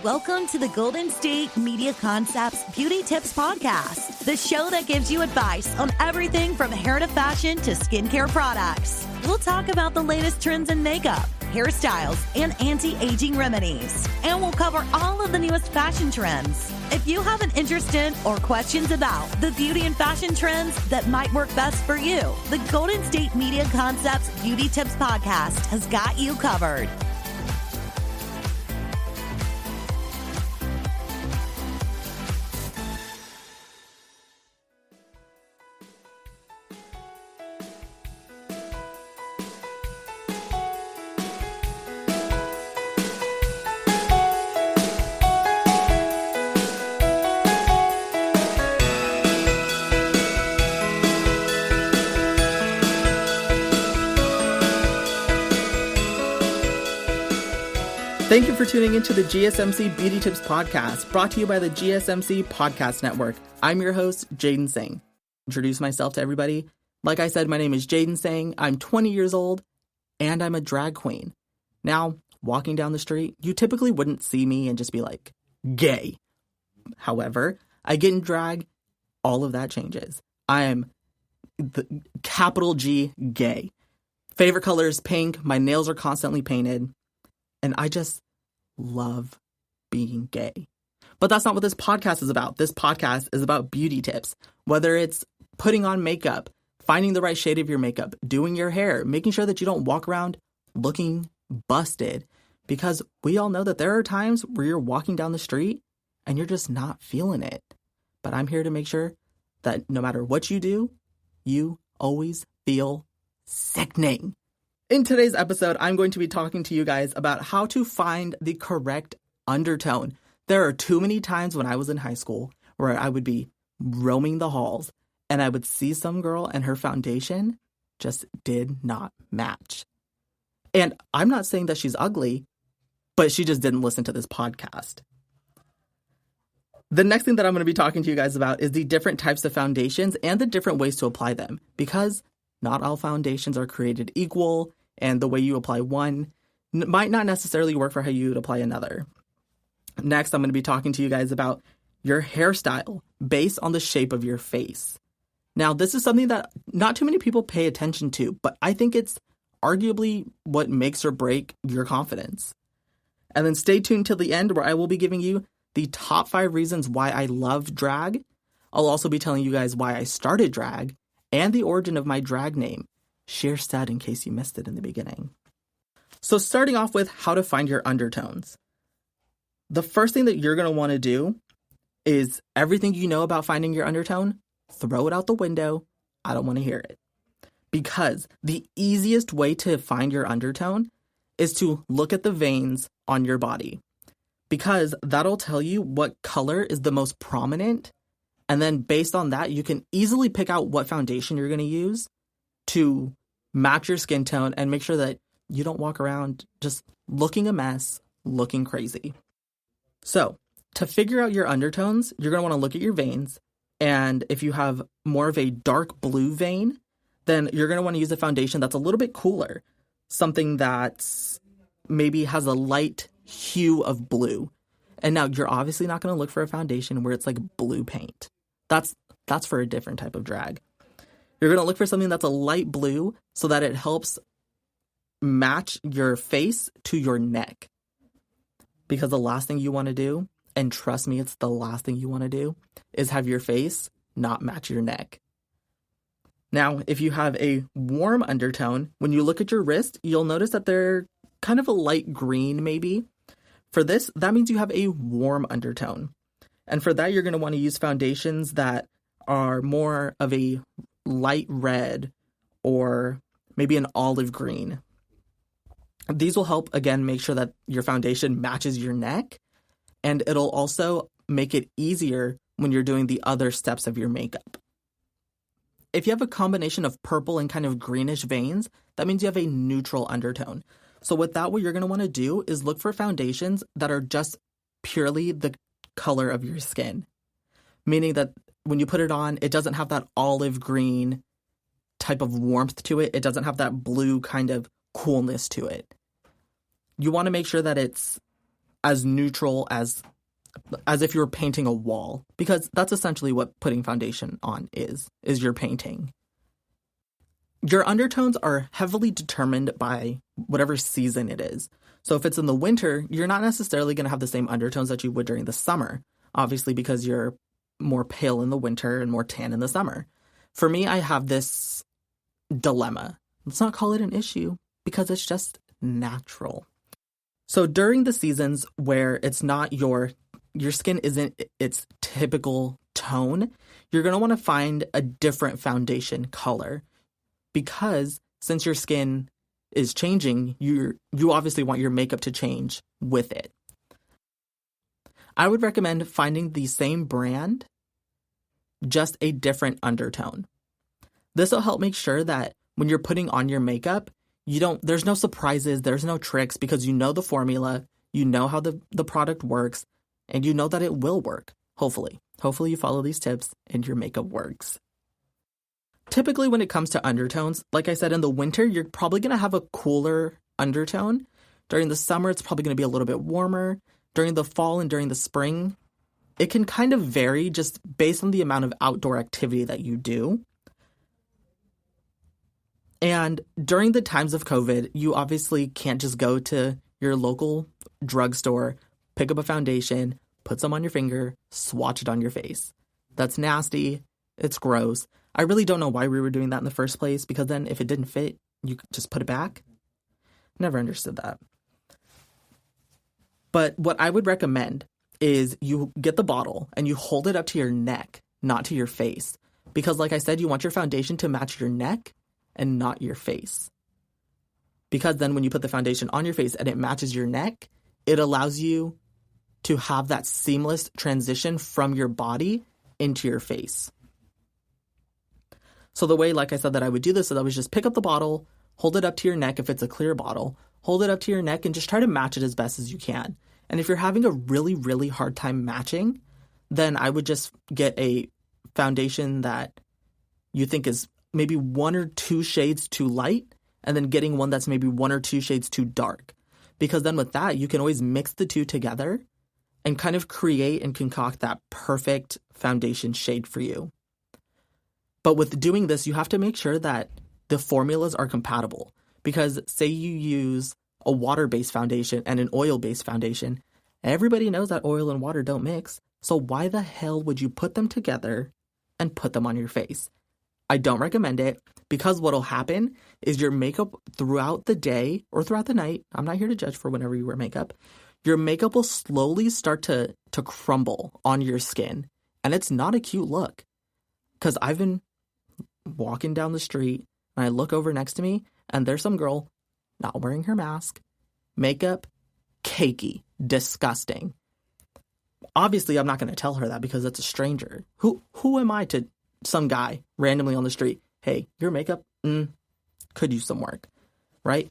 Welcome to the Golden State Media Concepts Beauty Tips Podcast, the show that gives you advice on everything from hair to fashion to skincare products. We'll talk about the latest trends in makeup, hairstyles, and anti-aging remedies. And we'll cover all of the newest fashion trends. If you have an interest in or questions about the beauty and fashion trends that might work best for you, the Golden State Media Concepts Beauty Tips Podcast has got you covered. Thank you for tuning into the GSMC Beauty Tips Podcast, brought to you by the GSMC Podcast Network. I'm your host, Jaiden Singh. Introduce myself to everybody. Like I said, my name is Jaiden Singh. I'm 20 years old, and I'm a drag queen. Now, walking down the street, you typically wouldn't see me and just be like, gay. However, I get in drag, all of that changes. I am the capital G gay. Favorite color is pink. My nails are constantly painted. And I just love being gay. But that's not what this podcast is about. This podcast is about beauty tips. Whether it's putting on makeup, finding the right shade of your makeup, doing your hair, making sure that you don't walk around looking busted. Because we all know that there are times where you're walking down the street and you're just not feeling it. But I'm here to make sure that no matter what you do, you always feel sickening. In today's episode, I'm going to be talking to you guys about how to find the correct undertone. There are too many times when I was in high school where I would be roaming the halls and I would see some girl and her foundation just did not match. And I'm not saying that she's ugly, but she just didn't listen to this podcast. The next thing that I'm going to be talking to you guys about is the different types of foundations and the different ways to apply them, because not all foundations are created equal, and the way you apply one might not necessarily work for how you would apply another. Next, I'm going to be talking to you guys about your hairstyle based on the shape of your face. Now, this is something that not too many people pay attention to, but I think it's arguably what makes or break your confidence. And then stay tuned till the end, where I will be giving you the top 5 reasons why I love drag. I'll also be telling you guys why I started drag and the origin of my drag name. Sheer stud in case you missed it in the beginning. So starting off with how to find your undertones. The first thing that you're going to want to do is everything you know about finding your undertone, throw it out the window. I don't want to hear it. Because the easiest way to find your undertone is to look at the veins on your body. Because that'll tell you what color is the most prominent. And then based on that, you can easily pick out what foundation you're going to use to match your skin tone and make sure that you don't walk around just looking a mess, looking crazy. So to figure out your undertones, you're going to want to look at your veins. And if you have more of a dark blue vein, then you're going to want to use a foundation that's a little bit cooler. Something that's maybe has a light hue of blue. And now you're obviously not going to look for a foundation where it's like blue paint. That's for a different type of drag. You're going to look for something that's a light blue so that it helps match your face to your neck. Because the last thing you want to do, and trust me, it's the last thing you want to do, is have your face not match your neck. Now, if you have a warm undertone, when you look at your wrist, you'll notice that they're kind of a light green maybe. For this, that means you have a warm undertone. And for that, you're going to want to use foundations that are more of a light red or maybe an olive green. These will help, again, make sure that your foundation matches your neck, and it'll also make it easier when you're doing the other steps of your makeup. If you have a combination of purple and kind of greenish veins, that means you have a neutral undertone. So with that, what you're going to want to do is look for foundations that are just purely the color of your skin, meaning that when you put it on, it doesn't have that olive green type of warmth to it. It doesn't have that blue kind of coolness to it. You want to make sure that it's as neutral as if you were painting a wall, because that's essentially what putting foundation on is you're painting. Your undertones are heavily determined by whatever season it is. So if it's in the winter, you're not necessarily going to have the same undertones that you would during the summer, obviously because you're more pale in the winter and more tan in the summer. For me, I have this dilemma. Let's not call it an issue because it's just natural. So during the seasons where it's not your skin isn't its typical tone, you're going to want to find a different foundation color, because since your skin is changing, you obviously want your makeup to change with it. I would recommend finding the same brand, just a different undertone. This will help make sure that when you're putting on your makeup, there's no surprises, there's no tricks, because you know the formula, you know how the product works, and you know that it will work, hopefully. Hopefully you follow these tips and your makeup works. Typically when it comes to undertones, like I said, in the winter, you're probably going to have a cooler undertone. During the summer, it's probably going to be a little bit warmer. During the fall and during the spring, it can kind of vary just based on the amount of outdoor activity that you do. And during the times of COVID, you obviously can't just go to your local drugstore, pick up a foundation, put some on your finger, swatch it on your face. That's nasty. It's gross. I really don't know why we were doing that in the first place, because then if it didn't fit, you could just put it back. Never understood that. But what I would recommend is you get the bottle and you hold it up to your neck, not to your face. Because like I said, you want your foundation to match your neck and not your face. Because then when you put the foundation on your face and it matches your neck, it allows you to have that seamless transition from your body into your face. So the way, like I said, that I would do this is I would just pick up the bottle, hold it up to your neck if it's a clear bottle, hold it up to your neck and just try to match it as best as you can. And if you're having a really, really hard time matching, then I would just get a foundation that you think is maybe 1 or 2 shades too light, and then getting one that's maybe 1 or 2 shades too dark. Because then with that, you can always mix the two together and kind of create and concoct that perfect foundation shade for you. But with doing this, you have to make sure that the formulas are compatible. Because say you use a water-based foundation and an oil-based foundation, everybody knows that oil and water don't mix. So why the hell would you put them together and put them on your face? I don't recommend it, because what'll happen is your makeup throughout the day or throughout the night, I'm not here to judge for whenever you wear makeup, your makeup will slowly start to crumble on your skin. And it's not a cute look. Because I've been walking down the street and I look over next to me and there's some girl not wearing her mask, makeup, cakey, disgusting. Obviously, I'm not going to tell her that because it's a stranger. Who am I to some guy randomly on the street? Hey, your makeup could use some work, right?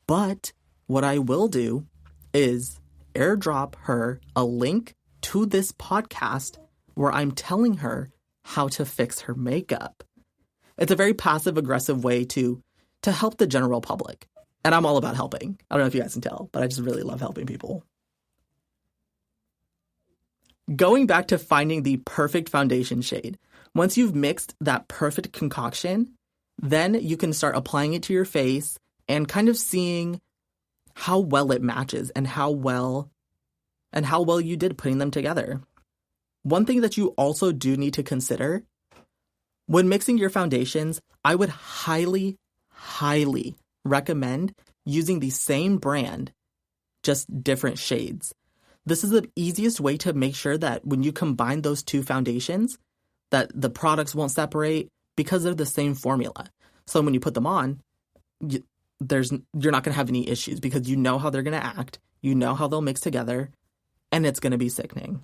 But what I will do is airdrop her a link to this podcast where I'm telling her how to fix her makeup. It's a very passive-aggressive way to help the general public. And I'm all about helping. I don't know if you guys can tell, but I just really love helping people. Going back to finding the perfect foundation shade, once you've mixed that perfect concoction, then you can start applying it to your face and kind of seeing how well it matches and how well you did putting them together. One thing that you also do need to consider when mixing your foundations, I would highly, highly recommend using the same brand, just different shades. This is the easiest way to make sure that when you combine those two foundations, that the products won't separate because they're the same formula. So when you put them on, you're not going to have any issues because you know how they're going to act, you know how they'll mix together, and it's going to be sickening.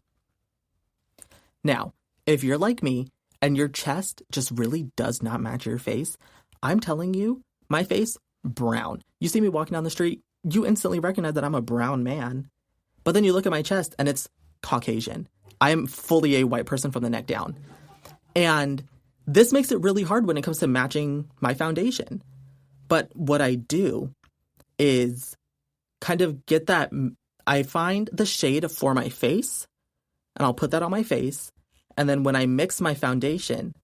Now, if you're like me and your chest just really does not match your face, I'm telling you, my face, brown. You see me walking down the street, you instantly recognize that I'm a brown man. But then you look at my chest and it's Caucasian. I am fully a white person from the neck down. And this makes it really hard when it comes to matching my foundation. But what I do is kind of get that I find the shade for my face, and I'll put that on my face. And then when I mix my foundation,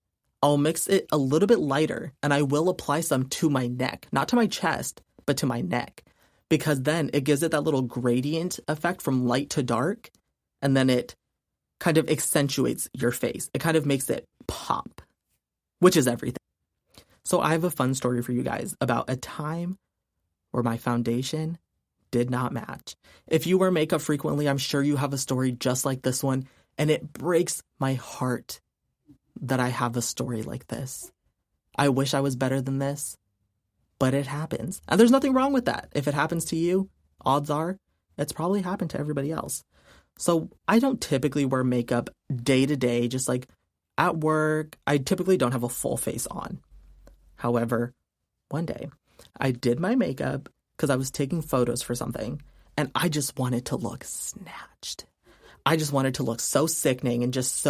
I'll mix it a little bit lighter, and I will apply some to my neck, not to my chest, but to my neck, because then it gives it that little gradient effect from light to dark, and then it kind of accentuates your face. It kind of makes it pop, which is everything. So I have a fun story for you guys about a time where my foundation did not match. If you wear makeup frequently, I'm sure you have a story just like this one, and it breaks my heart that I have a story like this. I wish I was better than this, but it happens. And there's nothing wrong with that. If it happens to you, odds are it's probably happened to everybody else. So I don't typically wear makeup day to day, just like at work. I typically don't have a full face on. However, one day I did my makeup because I was taking photos for something, and I just wanted to look snatched. I just wanted to look so sickening and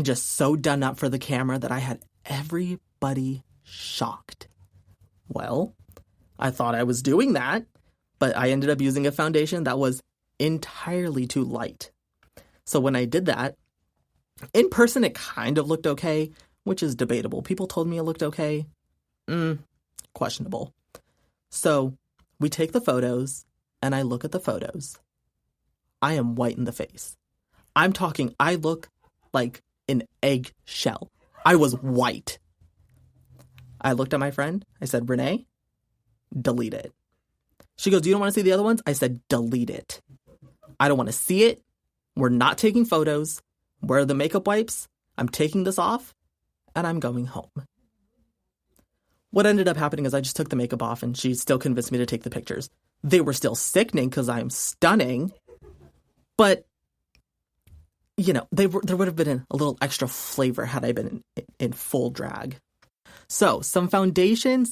just so done up for the camera that I had everybody shocked. Well, I thought I was doing that, but I ended up using a foundation that was entirely too light. So when I did that, in person it kind of looked okay, which is debatable. People told me it looked okay. Questionable. So we take the photos, and I look at the photos. I am white in the face. I'm talking, I look like an eggshell. I was white. I looked at my friend. I said, Renee, delete it. She goes, you don't want to see the other ones? I said, delete it. I don't want to see it. We're not taking photos. Where are the makeup wipes? I'm taking this off, and I'm going home. What ended up happening is I just took the makeup off, and she still convinced me to take the pictures. They were still sickening because I'm stunning, but, you know, there would have been a little extra flavor had I been in full drag. So some foundation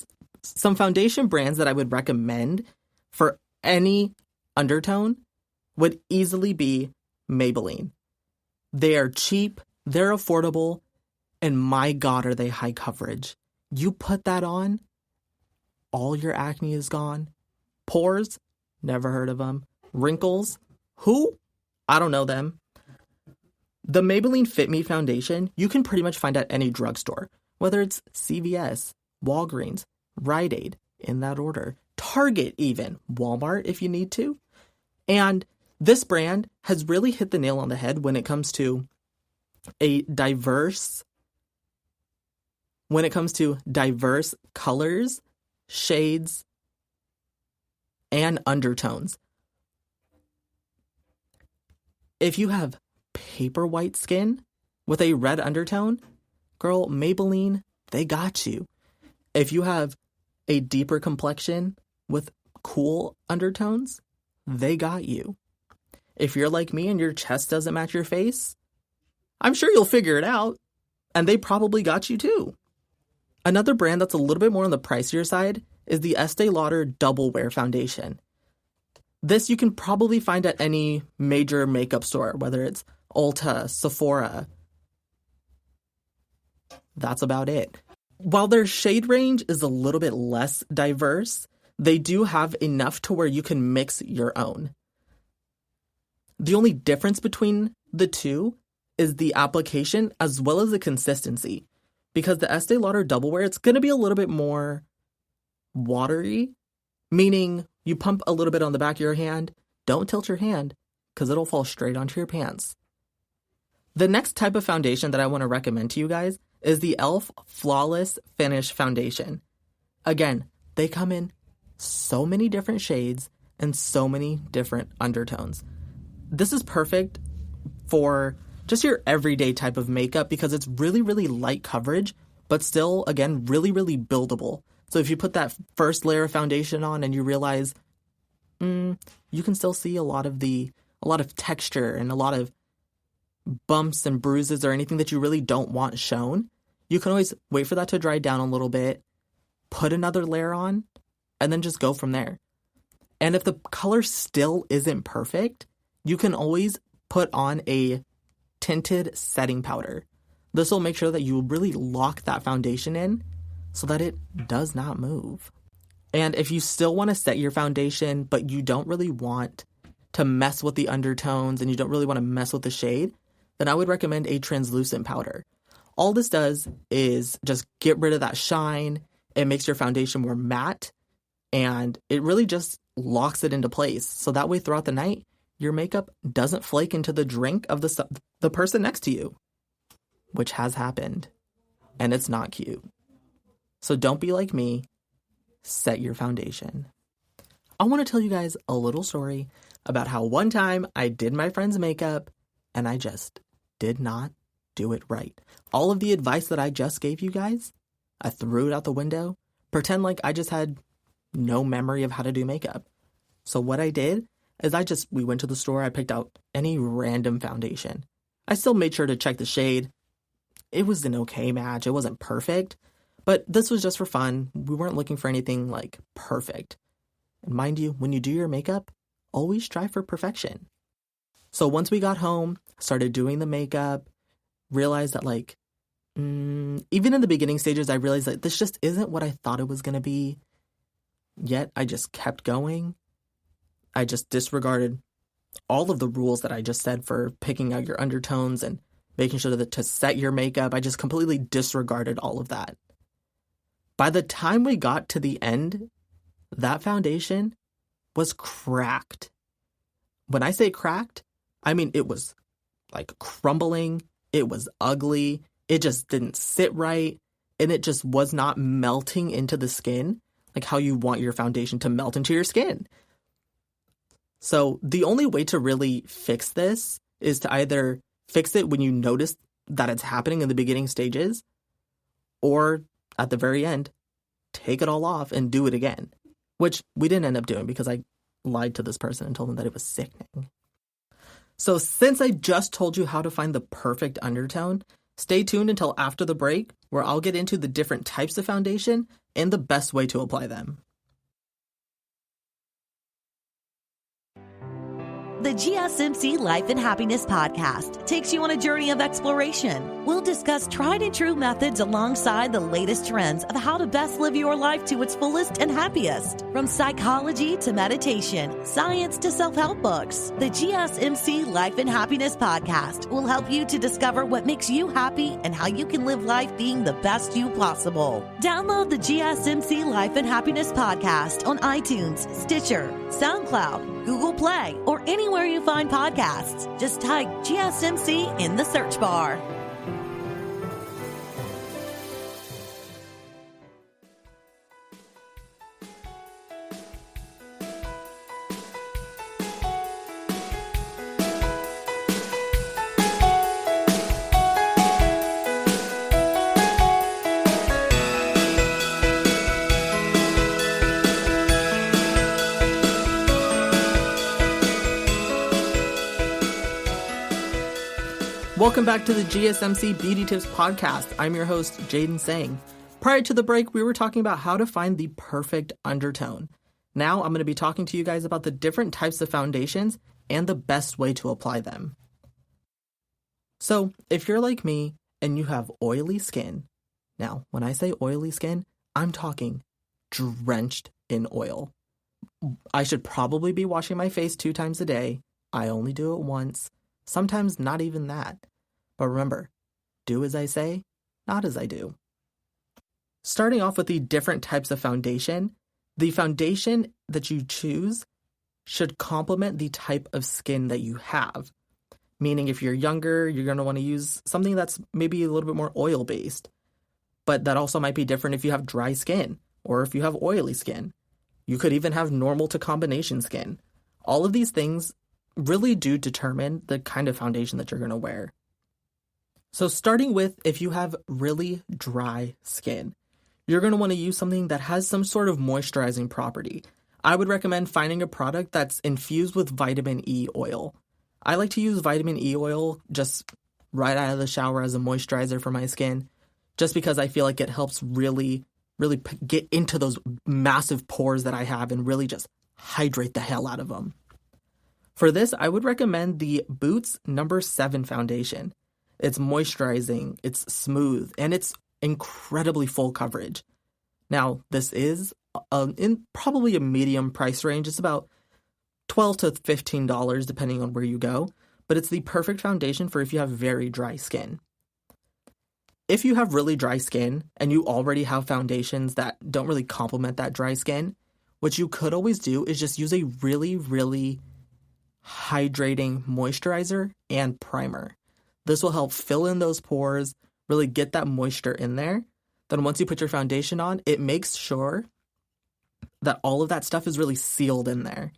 brands that I would recommend for any undertone would easily be Maybelline. They are cheap, they're affordable, and my God, are they high coverage. You put that on, all your acne is gone. Pores, never heard of them. Wrinkles, who? I don't know them. The Maybelline Fit Me Foundation, you can pretty much find at any drugstore, whether it's CVS, Walgreens, Rite Aid, in that order, Target even, Walmart if you need to. And this brand has really hit the nail on the head when it comes to diverse colors, shades, and undertones. If you have paper white skin with a red undertone, girl, Maybelline, they got you. If you have a deeper complexion with cool undertones, they got you. If you're like me and your chest doesn't match your face, I'm sure you'll figure it out. And they probably got you too. Another brand that's a little bit more on the pricier side is the Estee Lauder Double Wear Foundation. This you can probably find at any major makeup store, whether it's Ulta, Sephora. That's about it. While their shade range is a little bit less diverse, they do have enough to where you can mix your own. The only difference between the two is the application as well as the consistency. Because the Estee Lauder Double Wear, it's going to be a little bit more watery, meaning you pump a little bit on the back of your hand. Don't tilt your hand because it'll fall straight onto your pants. The next type of foundation that I want to recommend to you guys is the e.l.f. Flawless Finish Foundation. Again, they come in so many different shades and so many different undertones. This is perfect for just your everyday type of makeup because it's really, really light coverage, but still, again, really, really buildable. So if you put that first layer of foundation on and you realize, you can still see a lot of texture and a lot of bumps and bruises or anything that you really don't want shown, you can always wait for that to dry down a little bit, put another layer on, and then just go from there. And if the color still isn't perfect, you can always put on a tinted setting powder. This will make sure that you really lock that foundation in so that it does not move. And if you still want to set your foundation, but you don't really want to mess with the undertones and you don't really want to mess with the shade, then I would recommend a translucent powder. All this does is just get rid of that shine. It makes your foundation more matte, and it really just locks it into place. So that way throughout the night, your makeup doesn't flake into the drink of the person next to you, which has happened, and it's not cute. So don't be like me. Set your foundation. I want to tell you guys a little story about how one time I did my friend's makeup and I just did not do it right. All of the advice that I just gave you guys, I threw it out the window. Pretend like I just had no memory of how to do makeup. So what I did is we went to the store, I picked out any random foundation. I still made sure to check the shade. It was an okay match. It wasn't perfect, but this was just for fun. We weren't looking for anything like perfect. And mind you, when you do your makeup, always strive for perfection. So once we got home, started doing the makeup, realized that even in the beginning stages, I realized that this just isn't what I thought it was going to be. Yet I just kept going. I just disregarded all of the rules that I just said for picking out your undertones and making sure that to set your makeup. I just completely disregarded all of that. By the time we got to the end, that foundation was cracked. When I say cracked, I mean it was like crumbling. It was ugly. It just didn't sit right. And it just was not melting into the skin like how you want your foundation to melt into your skin. So the only way to really fix this is to either fix it when you notice that it's happening in the beginning stages, or at the very end, take it all off and do it again, which we didn't end up doing because I lied to this person and told them that it was sickening. So since I just told you how to find the perfect undertone, stay tuned until after the break where I'll get into the different types of foundation and the best way to apply them. The GSMC Life and Happiness podcast takes you on a journey of exploration. We'll discuss tried and true methods alongside the latest trends of how to best live your life to its fullest and happiest. From psychology to meditation, science to self-help books, the GSMC Life and Happiness podcast will help you to discover what makes you happy and how you can live life being the best you possible. Download the GSMC Life and Happiness podcast on iTunes, Stitcher, SoundCloud, Google Play, or anywhere you find podcasts. Just type GSMC in the search bar. Welcome back to the GSMC Beauty Tips podcast. I'm your host, Jaiden Singh. Prior to the break, we were talking about how to find the perfect undertone. Now I'm going to be talking to you guys about the different types of foundations and the best way to apply them. So if you're like me and you have oily skin, now when I say oily skin, I'm talking drenched in oil. I should probably be washing my face 2 times a day. I only do it once. Sometimes not even that. But remember, do as I say, not as I do. Starting off with the different types of foundation, the foundation that you choose should complement the type of skin that you have. Meaning if you're younger, you're going to want to use something that's maybe a little bit more oil-based. But that also might be different if you have dry skin or if you have oily skin. You could even have normal to combination skin. All of these things really do determine the kind of foundation that you're going to wear. So starting with, if you have really dry skin, you're going to want to use something that has some sort of moisturizing property. I would recommend finding a product that's infused with vitamin E oil. I like to use vitamin E oil just right out of the shower as a moisturizer for my skin, just because I feel like it helps really get into those massive pores that I have and really just hydrate the hell out of them. For this, I would recommend the Boots No. 7 foundation. It's moisturizing, it's smooth, and it's incredibly full coverage. Now, this is in probably a medium price range. It's about $12 to $15 depending on where you go, but it's the perfect foundation for if you have very dry skin. If you have really dry skin and you already have foundations that don't really complement that dry skin, what you could always do is just use a really, really hydrating moisturizer and primer. This will help fill in those pores, really get that moisture in there. Then once you put your foundation on, it makes sure that all of that stuff is really sealed in there.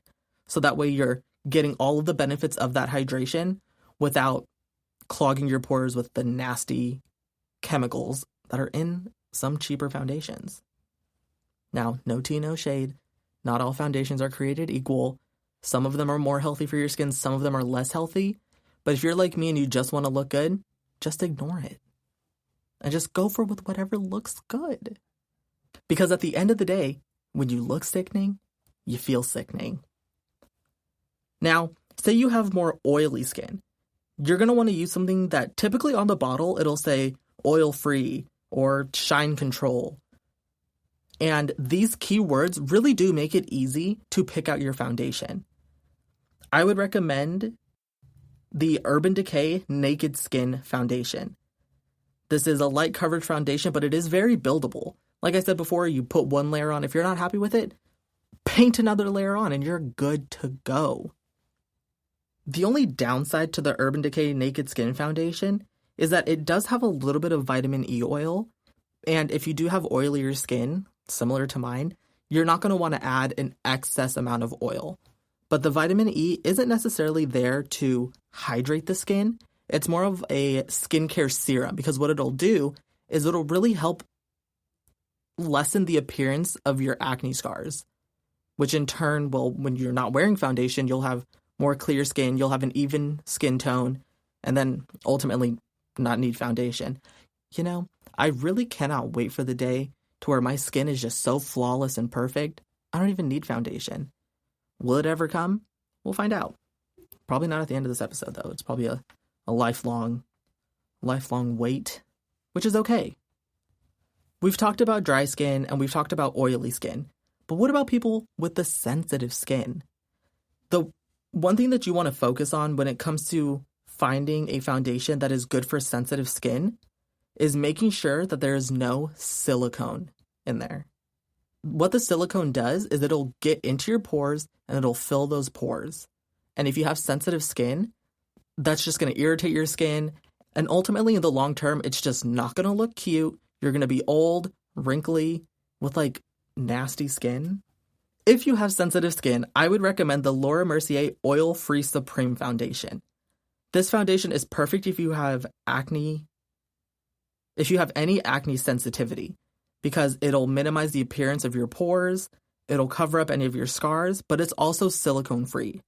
So that way you're getting all of the benefits of that hydration without clogging your pores with the nasty chemicals that are in some cheaper foundations. Now, no tea, no shade. Not all foundations are created equal. Some of them are more healthy for your skin, some of them are less healthy. But if you're like me and you just want to look good, just ignore it. And just go for with whatever looks good. Because at the end of the day, when you look sickening, you feel sickening. Now, say you have more oily skin. You're going to want to use something that typically on the bottle, it'll say oil-free or shine control. And these keywords really do make it easy to pick out your foundation. I would recommend the Urban Decay Naked Skin Foundation. This is a light coverage foundation, but it is very buildable. Like I said before, you put one layer on. If you're not happy with it, paint another layer on and you're good to go. The only downside to the Urban Decay Naked Skin Foundation is that it does have a little bit of vitamin E oil. And if you do have oilier skin, similar to mine, you're not going to want to add an excess amount of oil. But the vitamin E isn't necessarily there to hydrate the skin. It's more of a skincare serum because what it'll do is it'll really help lessen the appearance of your acne scars, which in turn will, when you're not wearing foundation, you'll have more clear skin, you'll have an even skin tone, and then ultimately not need foundation. You know, I really cannot wait for the day to where my skin is just so flawless and perfect, I don't even need foundation. Will it ever come? We'll find out. Probably not at the end of this episode, though. It's probably a lifelong wait, which is okay. We've talked about dry skin and we've talked about oily skin, but what about people with the sensitive skin? The one thing that you want to focus on when it comes to finding a foundation that is good for sensitive skin is making sure that there is no silicone in there. What the silicone does is it'll get into your pores and it'll fill those pores. And if you have sensitive skin, that's just going to irritate your skin. And ultimately, in the long term, it's just not going to look cute. You're going to be old, wrinkly, with like nasty skin. If you have sensitive skin, I would recommend the Laura Mercier Oil Free Supreme Foundation. This foundation is perfect if you have acne, if you have any acne sensitivity, because it'll minimize the appearance of your pores, it'll cover up any of your scars, but it's also silicone free.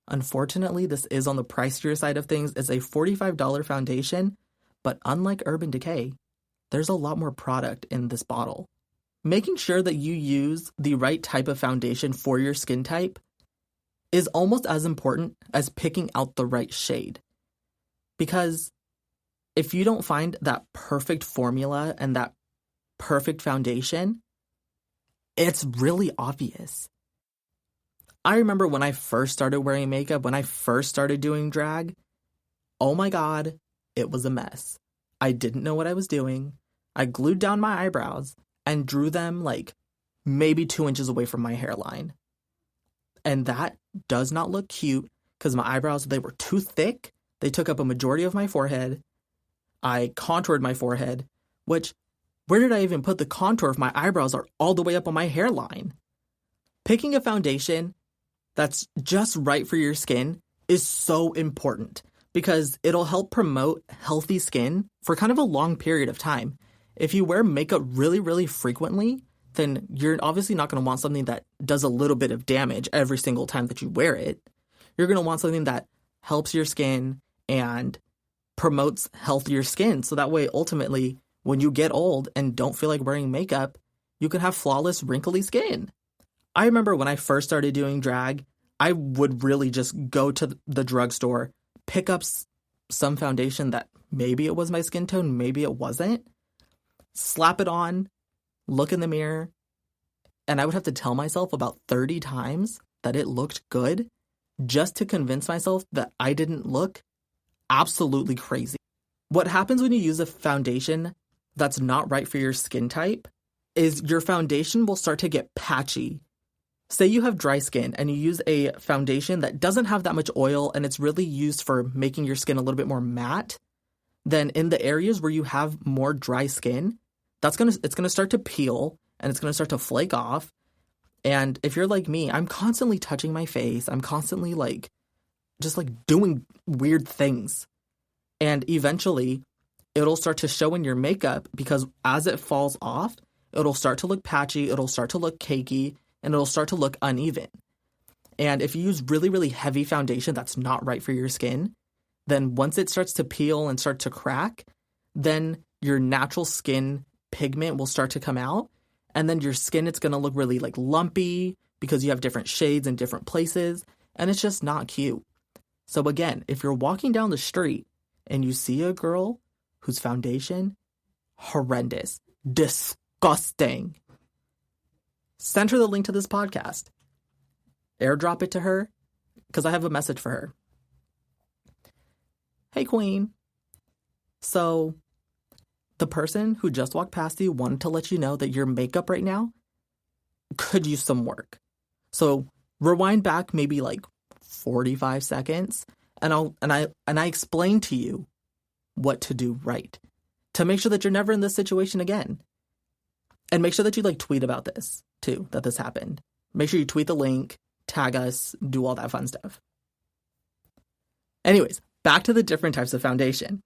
Unfortunately, this is on the pricier side of things. It's a $45 foundation, but unlike Urban Decay, there's a lot more product in this bottle. Making sure that you use the right type of foundation for your skin type is almost as important as picking out the right shade. Because if you don't find that perfect formula and that perfect foundation, it's really obvious. I remember when I first started wearing makeup, when I first started doing drag, oh my God, it was a mess. I didn't know what I was doing. I glued down my eyebrows and drew them like maybe 2 inches away from my hairline. And that does not look cute because my eyebrows, they were too thick. They took up a majority of my forehead. I contoured my forehead, which, where did I even put the contour if my eyebrows are all the way up on my hairline? Picking a foundation that's just right for your skin is so important because it'll help promote healthy skin for kind of a long period of time. If you wear makeup really, really frequently, then you're obviously not going to want something that does a little bit of damage every single time that you wear it. You're going to want something that helps your skin and promotes healthier skin. So that way, ultimately, when you get old and don't feel like wearing makeup, you can have flawless, wrinkly skin. I remember when I first started doing drag, I would really just go to the drugstore, pick up some foundation that maybe it was my skin tone, maybe it wasn't, slap it on, look in the mirror, and I would have to tell myself about 30 times that it looked good just to convince myself that I didn't look absolutely crazy. What happens when you use a foundation that's not right for your skin type is your foundation will start to get patchy. Say you have dry skin and you use a foundation that doesn't have that much oil and it's really used for making your skin a little bit more matte, then in the areas where you have more dry skin, it's gonna start to peel and it's gonna start to flake off. And if you're like me, I'm constantly touching my face. I'm constantly just doing weird things. And eventually it'll start to show in your makeup because as it falls off, it'll start to look patchy, it'll start to look cakey, and it'll start to look uneven. And if you use really, really heavy foundation that's not right for your skin, then once it starts to peel and start to crack, then your natural skin pigment will start to come out. And then your skin, it's going to look really lumpy because you have different shades in different places. And it's just not cute. So again, if you're walking down the street and you see a girl whose foundation, horrendous, disgusting, send her the link to this podcast. Airdrop it to her because I have a message for her. Hey, queen. So the person who just walked past you wanted to let you know that your makeup right now could use some work. So rewind back maybe 45 seconds and I explain to you what to do right to make sure that you're never in this situation again. And make sure that you tweet about this too, that this happened. Make sure you tweet the link, tag us, do all that fun stuff. Anyways, back to the different types of foundation.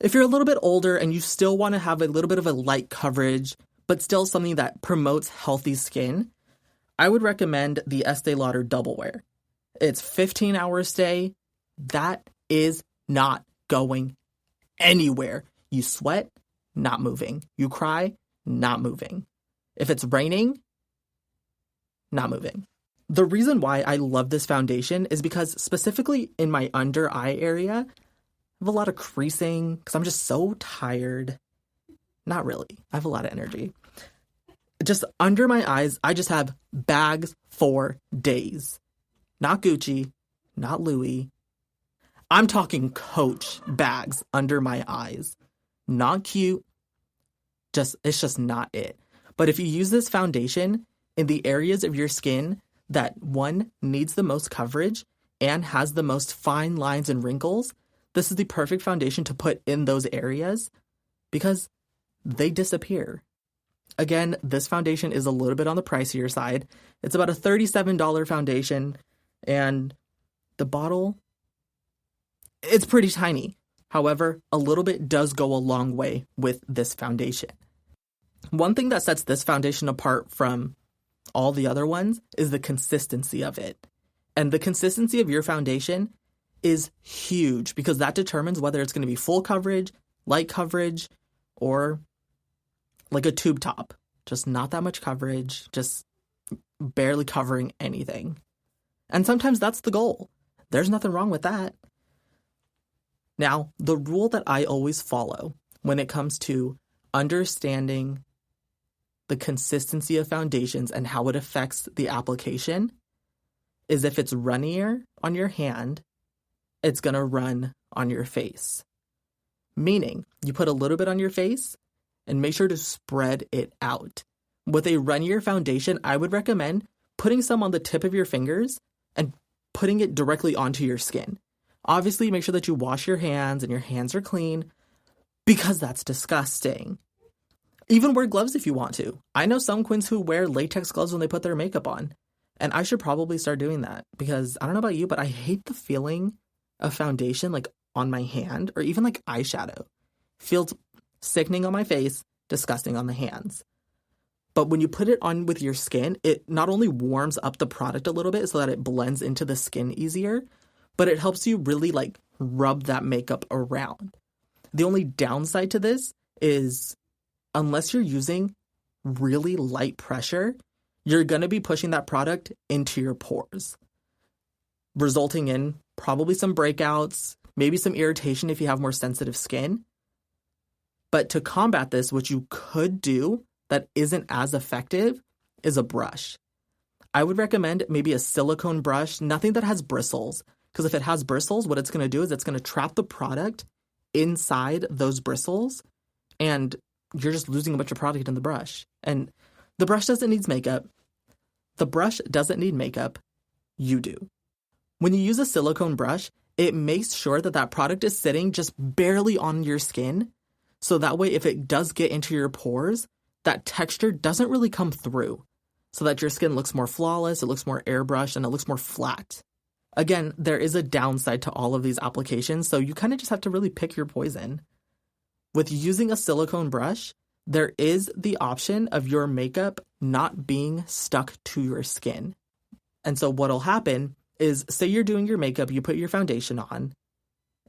If you're a little bit older and you still want to have a little bit of a light coverage, but still something that promotes healthy skin, I would recommend the Estee Lauder Double Wear. It's 15 hours stay. That is not going anywhere. You sweat, not moving. You cry, not moving. If it's raining, not moving. The reason why I love this foundation is because specifically in my under eye area, I have a lot of creasing because I'm just so tired. Not really. I have a lot of energy. Just under my eyes, I just have bags for days. Not Gucci, not Louis. I'm talking Coach bags under my eyes. Not cute. It's just not it. But if you use this foundation in the areas of your skin that one needs the most coverage and has the most fine lines and wrinkles, this is the perfect foundation to put in those areas because they disappear. Again, this foundation is a little bit on the pricier side. It's about a $37 foundation, and the bottle, it's pretty tiny. However, a little bit does go a long way with this foundation. One thing that sets this foundation apart from all the other ones is the consistency of it. And the consistency of your foundation is huge because that determines whether it's going to be full coverage, light coverage, or like a tube top. Just not that much coverage, just barely covering anything. And sometimes that's the goal. There's nothing wrong with that. Now, the rule that I always follow when it comes to understanding the consistency of foundations and how it affects the application is if it's runnier on your hand, it's going to run on your face. Meaning, you put a little bit on your face and make sure to spread it out. With a runnier foundation, I would recommend putting some on the tip of your fingers and putting it directly onto your skin. Obviously, make sure that you wash your hands and your hands are clean because that's disgusting. Even wear gloves if you want to. I know some queens who wear latex gloves when they put their makeup on. And I should probably start doing that because I don't know about you, but I hate the feeling of foundation like on my hand or even like eyeshadow. Feels sickening on my face, disgusting on the hands. But when you put it on with your skin, it not only warms up the product a little bit so that it blends into the skin easier, but it helps you really like rub that makeup around. The only downside to this is unless you're using really light pressure, you're going to be pushing that product into your pores, resulting in probably some breakouts, maybe some irritation if you have more sensitive skin. But to combat this, what you could do that isn't as effective is a brush. I would recommend maybe a silicone brush, nothing that has bristles. Because if it has bristles, what it's going to do is it's going to trap the product inside those bristles, and you're just losing a bunch of product in the brush. And the brush doesn't need makeup. The brush doesn't need makeup. You do. When you use a silicone brush, it makes sure that that product is sitting just barely on your skin. So that way, if it does get into your pores, that texture doesn't really come through. So that your skin looks more flawless, it looks more airbrushed, and it looks more flat. Again, there is a downside to all of these applications, so you kind of just have to really pick your poison. With using a silicone brush, there is the option of your makeup not being stuck to your skin. And so what'll happen is, say you're doing your makeup, you put your foundation on,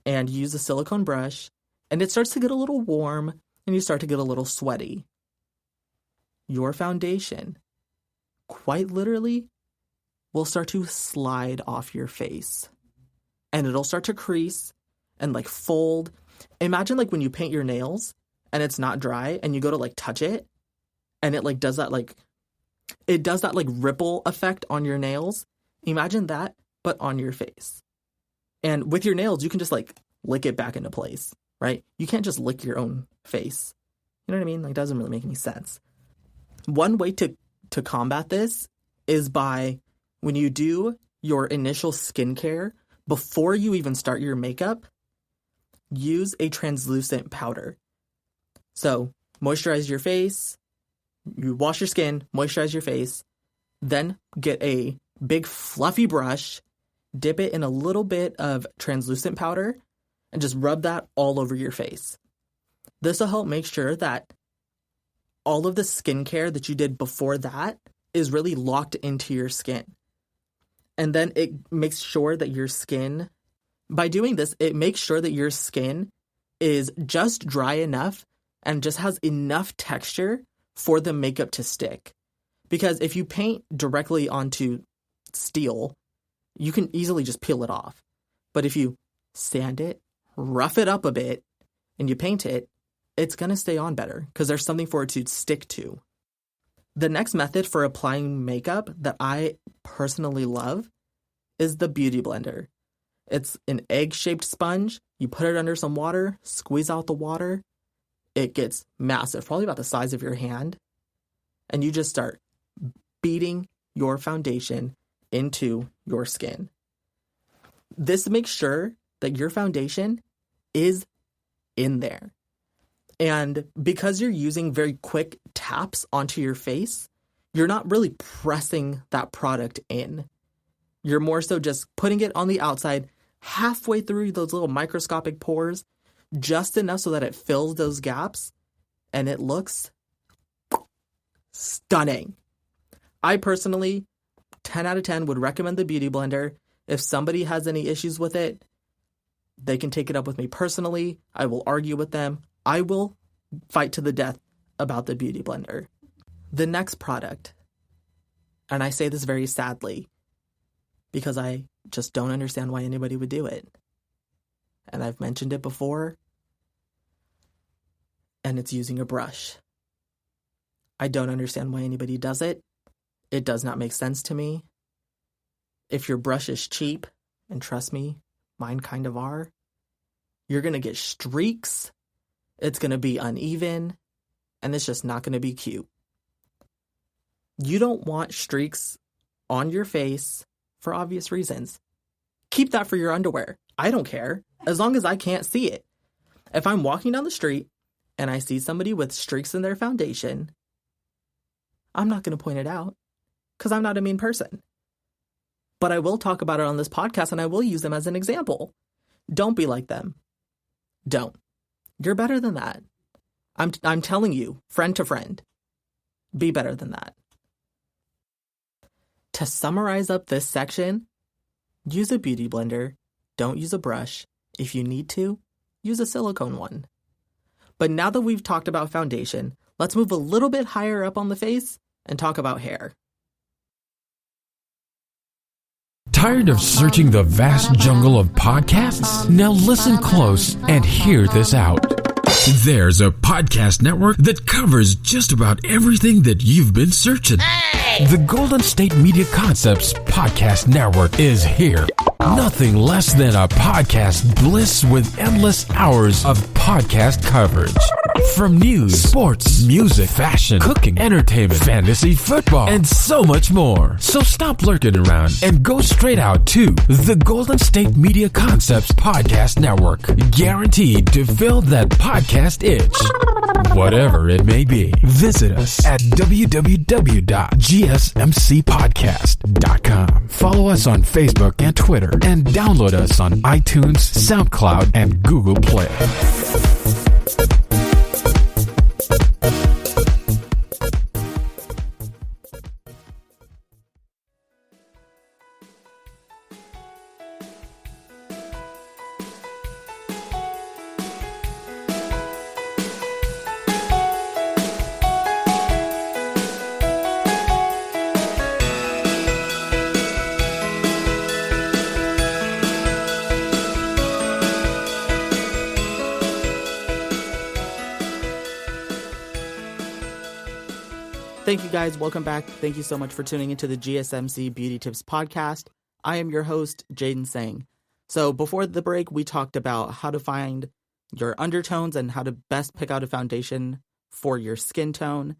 and you use a silicone brush, and it starts to get a little warm, and you start to get a little sweaty. Your foundation, quite literally, will start to slide off your face. And it'll start to crease and like fold. Imagine like when you paint your nails and it's not dry and you go to like touch it and it like does that like ripple effect on your nails. Imagine that, but on your face. And with your nails, you can just like lick it back into place, right? You can't just lick your own face. You know what I mean? Like, it doesn't really make any sense. One way to combat this is by, when you do your initial skincare, before you even start your makeup, use a translucent powder. So moisturize your face, you wash your skin, moisturize your face, then get a big fluffy brush, dip it in a little bit of translucent powder, and just rub that all over your face. This will help make sure that all of the skincare that you did before that is really locked into your skin. And then it makes sure that your skin, by doing this, it makes sure that your skin is just dry enough and just has enough texture for the makeup to stick. Because if you paint directly onto steel, you can easily just peel it off. But if you sand it, rough it up a bit, and you paint it, it's going to stay on better because there's something for it to stick to. The next method for applying makeup that I personally love is the Beauty Blender. It's an egg-shaped sponge. You put it under some water, squeeze out the water. It gets massive, probably about the size of your hand. And you just start beating your foundation into your skin. This makes sure that your foundation is in there. And because you're using very quick taps onto your face, you're not really pressing that product in. You're more so just putting it on the outside, halfway through those little microscopic pores, just enough so that it fills those gaps, and it looks stunning. I personally, 10 out of 10, would recommend the Beauty Blender. If somebody has any issues with it, they can take it up with me personally. I will argue with them. I will fight to the death about the Beauty Blender. The next product, and I say this very sadly, because I just don't understand why anybody would do it. And I've mentioned it before, and it's using a brush. I don't understand why anybody does it. It does not make sense to me. If your brush is cheap, and trust me, mine kind of are, you're going to get streaks. It's going to be uneven, and it's just not going to be cute. You don't want streaks on your face for obvious reasons. Keep that for your underwear. I don't care, as long as I can't see it. If I'm walking down the street and I see somebody with streaks in their foundation, I'm not going to point it out because I'm not a mean person. But I will talk about it on this podcast, and I will use them as an example. Don't be like them. Don't. You're better than that. I'm telling you, friend to friend, be better than that. To summarize up this section, use a Beauty Blender. Don't use a brush. If you need to, use a silicone one. But now that we've talked about foundation, let's move a little bit higher up on the face and talk about hair. Tired of searching the vast jungle of podcasts? Now listen close and hear this out. There's a podcast network that covers just about everything that you've been searching. Hey! The Golden State Media Concepts Podcast Network is here. Nothing less than a podcast bliss with endless hours of podcast coverage. From news, sports, music, fashion, cooking, entertainment, fantasy, football, and so much more. So stop lurking around and go straight out to the Golden State Media Concepts Podcast Network. Guaranteed to fill that podcast itch. Whatever it may be. Visit us at www.gsmcpodcast.com. Follow us on Facebook and Twitter, and download us on iTunes, SoundCloud, and Google Play. Thank you guys. Welcome back. Thank you so much for tuning into the GSMC Beauty Tips podcast. I am your host, Jaiden Singh. So before the break, we talked about how to find your undertones and how to best pick out a foundation for your skin tone.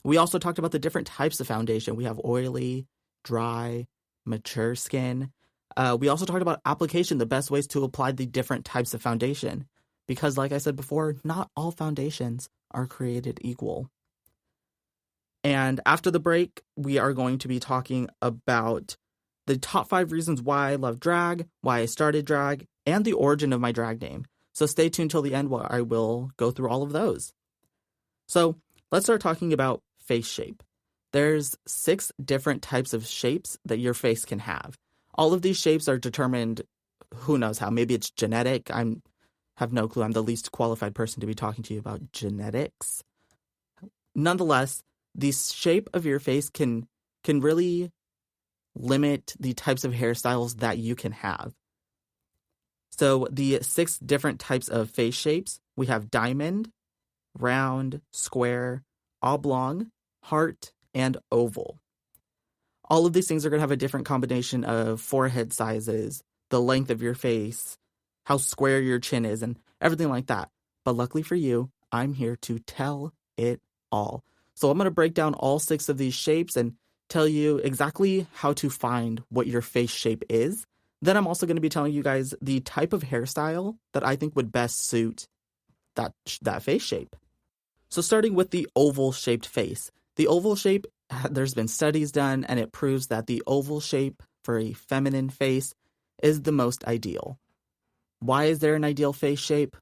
We also talked about the different types of foundation. We have oily, dry, mature skin. We also talked about application, the best ways to apply the different types of foundation. Because like I said before, not all foundations are created equal. And after the break, we are going to be talking about the top 5 reasons why I love drag, why I started drag, and the origin of my drag name. So stay tuned till the end where I will go through all of those. So let's start talking about face shape. There's 6 different types of shapes that your face can have. All of these shapes are determined, who knows how. Maybe it's genetic. I have no clue. I'm the least qualified person to be talking to you about genetics. Nonetheless, the shape of your face can really limit the types of hairstyles that you can have. So the 6 different types of face shapes, we have diamond, round, square, oblong, heart, and oval. All of these things are going to have a different combination of forehead sizes, the length of your face, how square your chin is, and everything like that. But luckily for you, I'm here to tell it all. So I'm going to break down all 6 of these shapes and tell you exactly how to find what your face shape is. Then I'm also going to be telling you guys the type of hairstyle that I think would best suit that face shape. So starting with the oval shaped face. The oval shape, there's been studies done and it proves that the oval shape for a feminine face is the most ideal. Why is there an ideal face shape?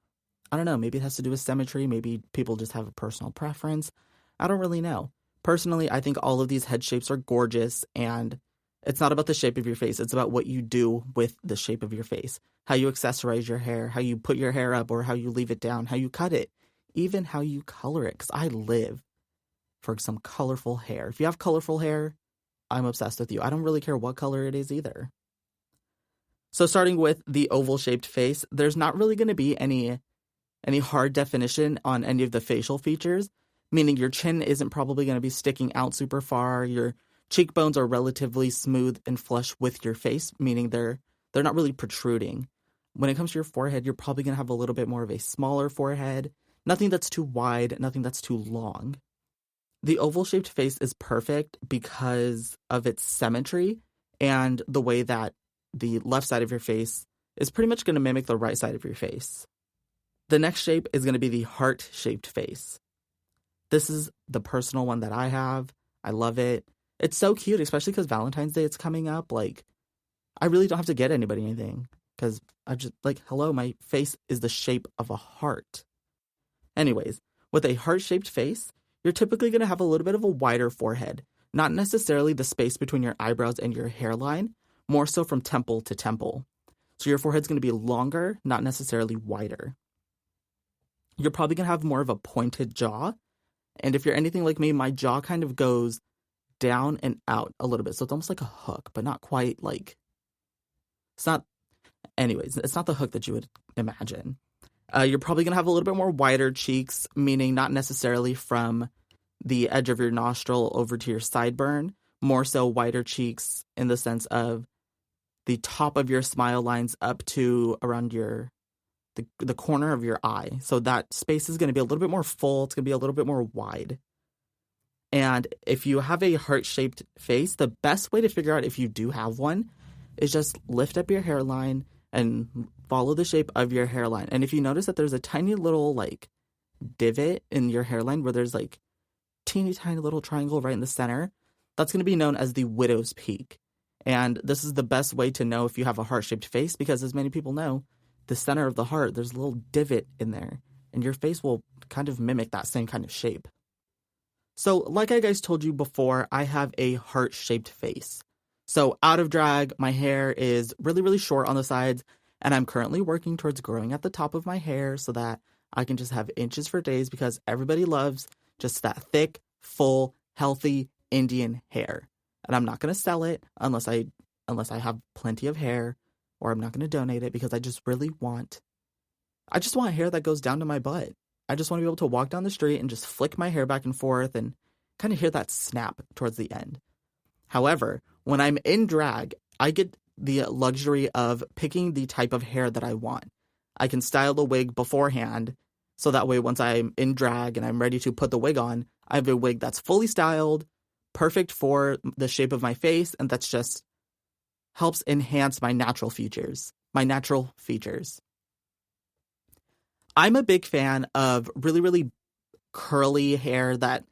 I don't know. Maybe it has to do with symmetry. Maybe people just have a personal preference. I don't really know. Personally, I think all of these head shapes are gorgeous, and it's not about the shape of your face. It's about what you do with the shape of your face. How you accessorize your hair, how you put your hair up or how you leave it down, how you cut it, even how you color it, because I live for some colorful hair. If you have colorful hair, I'm obsessed with you. I don't really care what color it is either. So starting with the oval-shaped face, there's not really going to be any hard definition on any of the facial features. Meaning your chin isn't probably going to be sticking out super far. Your cheekbones are relatively smooth and flush with your face, meaning they're not really protruding. When it comes to your forehead, you're probably going to have a little bit more of a smaller forehead. Nothing that's too wide, nothing that's too long. The oval-shaped face is perfect because of its symmetry and the way that the left side of your face is pretty much going to mimic the right side of your face. The next shape is going to be the heart-shaped face. This is the personal one that I have. I love it. It's so cute, especially because Valentine's Day is coming up. Like, I really don't have to get anybody anything because I just, hello, my face is the shape of a heart. Anyways, with a heart-shaped face, you're typically going to have a little bit of a wider forehead. Not necessarily the space between your eyebrows and your hairline, more so from temple to temple. So your forehead's going to be longer, not necessarily wider. You're probably going to have more of a pointed jaw. And if you're anything like me, my jaw kind of goes down and out a little bit. So it's almost like a hook, but not quite it's not the hook that you would imagine. You're probably going to have a little bit more wider cheeks, meaning not necessarily from the edge of your nostril over to your sideburn, more so wider cheeks in the sense of the top of your smile lines up to around the corner of your eye. So that space is going to be a little bit more full. It's going to be a little bit more wide. And if you have a heart-shaped face, the best way to figure out if you do have one is just lift up your hairline and follow the shape of your hairline. And if you notice that there's a tiny little like divot in your hairline where there's like teeny tiny little triangle right in the center, that's going to be known as the widow's peak. And this is the best way to know if you have a heart-shaped face because, as many people know, the center of the heart, there's a little divot in there, and your face will kind of mimic that same kind of shape. So like I guys told you before, I have a heart-shaped face. So out of drag, my hair is really, really short on the sides, and I'm currently working towards growing at the top of my hair so that I can just have inches for days because everybody loves just that thick, full, healthy Indian hair. And I'm not going to sell it unless I have plenty of hair, or I'm not going to donate it because I just want hair that goes down to my butt. I just want to be able to walk down the street and just flick my hair back and forth and kind of hear that snap towards the end. However, when I'm in drag, I get the luxury of picking the type of hair that I want. I can style the wig beforehand, so that way once I'm in drag and I'm ready to put the wig on, I have a wig that's fully styled, perfect for the shape of my face, and that's just helps enhance my natural features. I'm a big fan of really, really curly hair that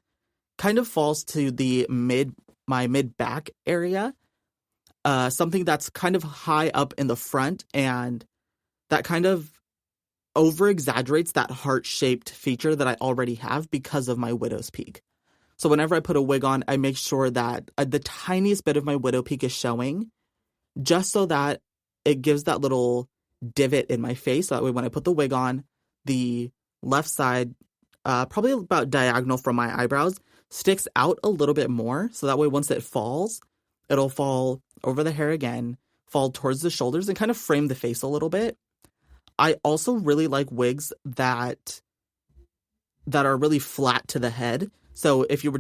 kind of falls to my mid-back area. Something that's kind of high up in the front and that kind of over-exaggerates that heart-shaped feature that I already have because of my widow's peak. So whenever I put a wig on, I make sure that the tiniest bit of my widow peak is showing, just so that it gives that little divot in my face. So that way when I put the wig on, the left side, probably about diagonal from my eyebrows, sticks out a little bit more. So that way once it falls, it'll fall over the hair again, fall towards the shoulders, and kind of frame the face a little bit. I also really like wigs that are really flat to the head. So if you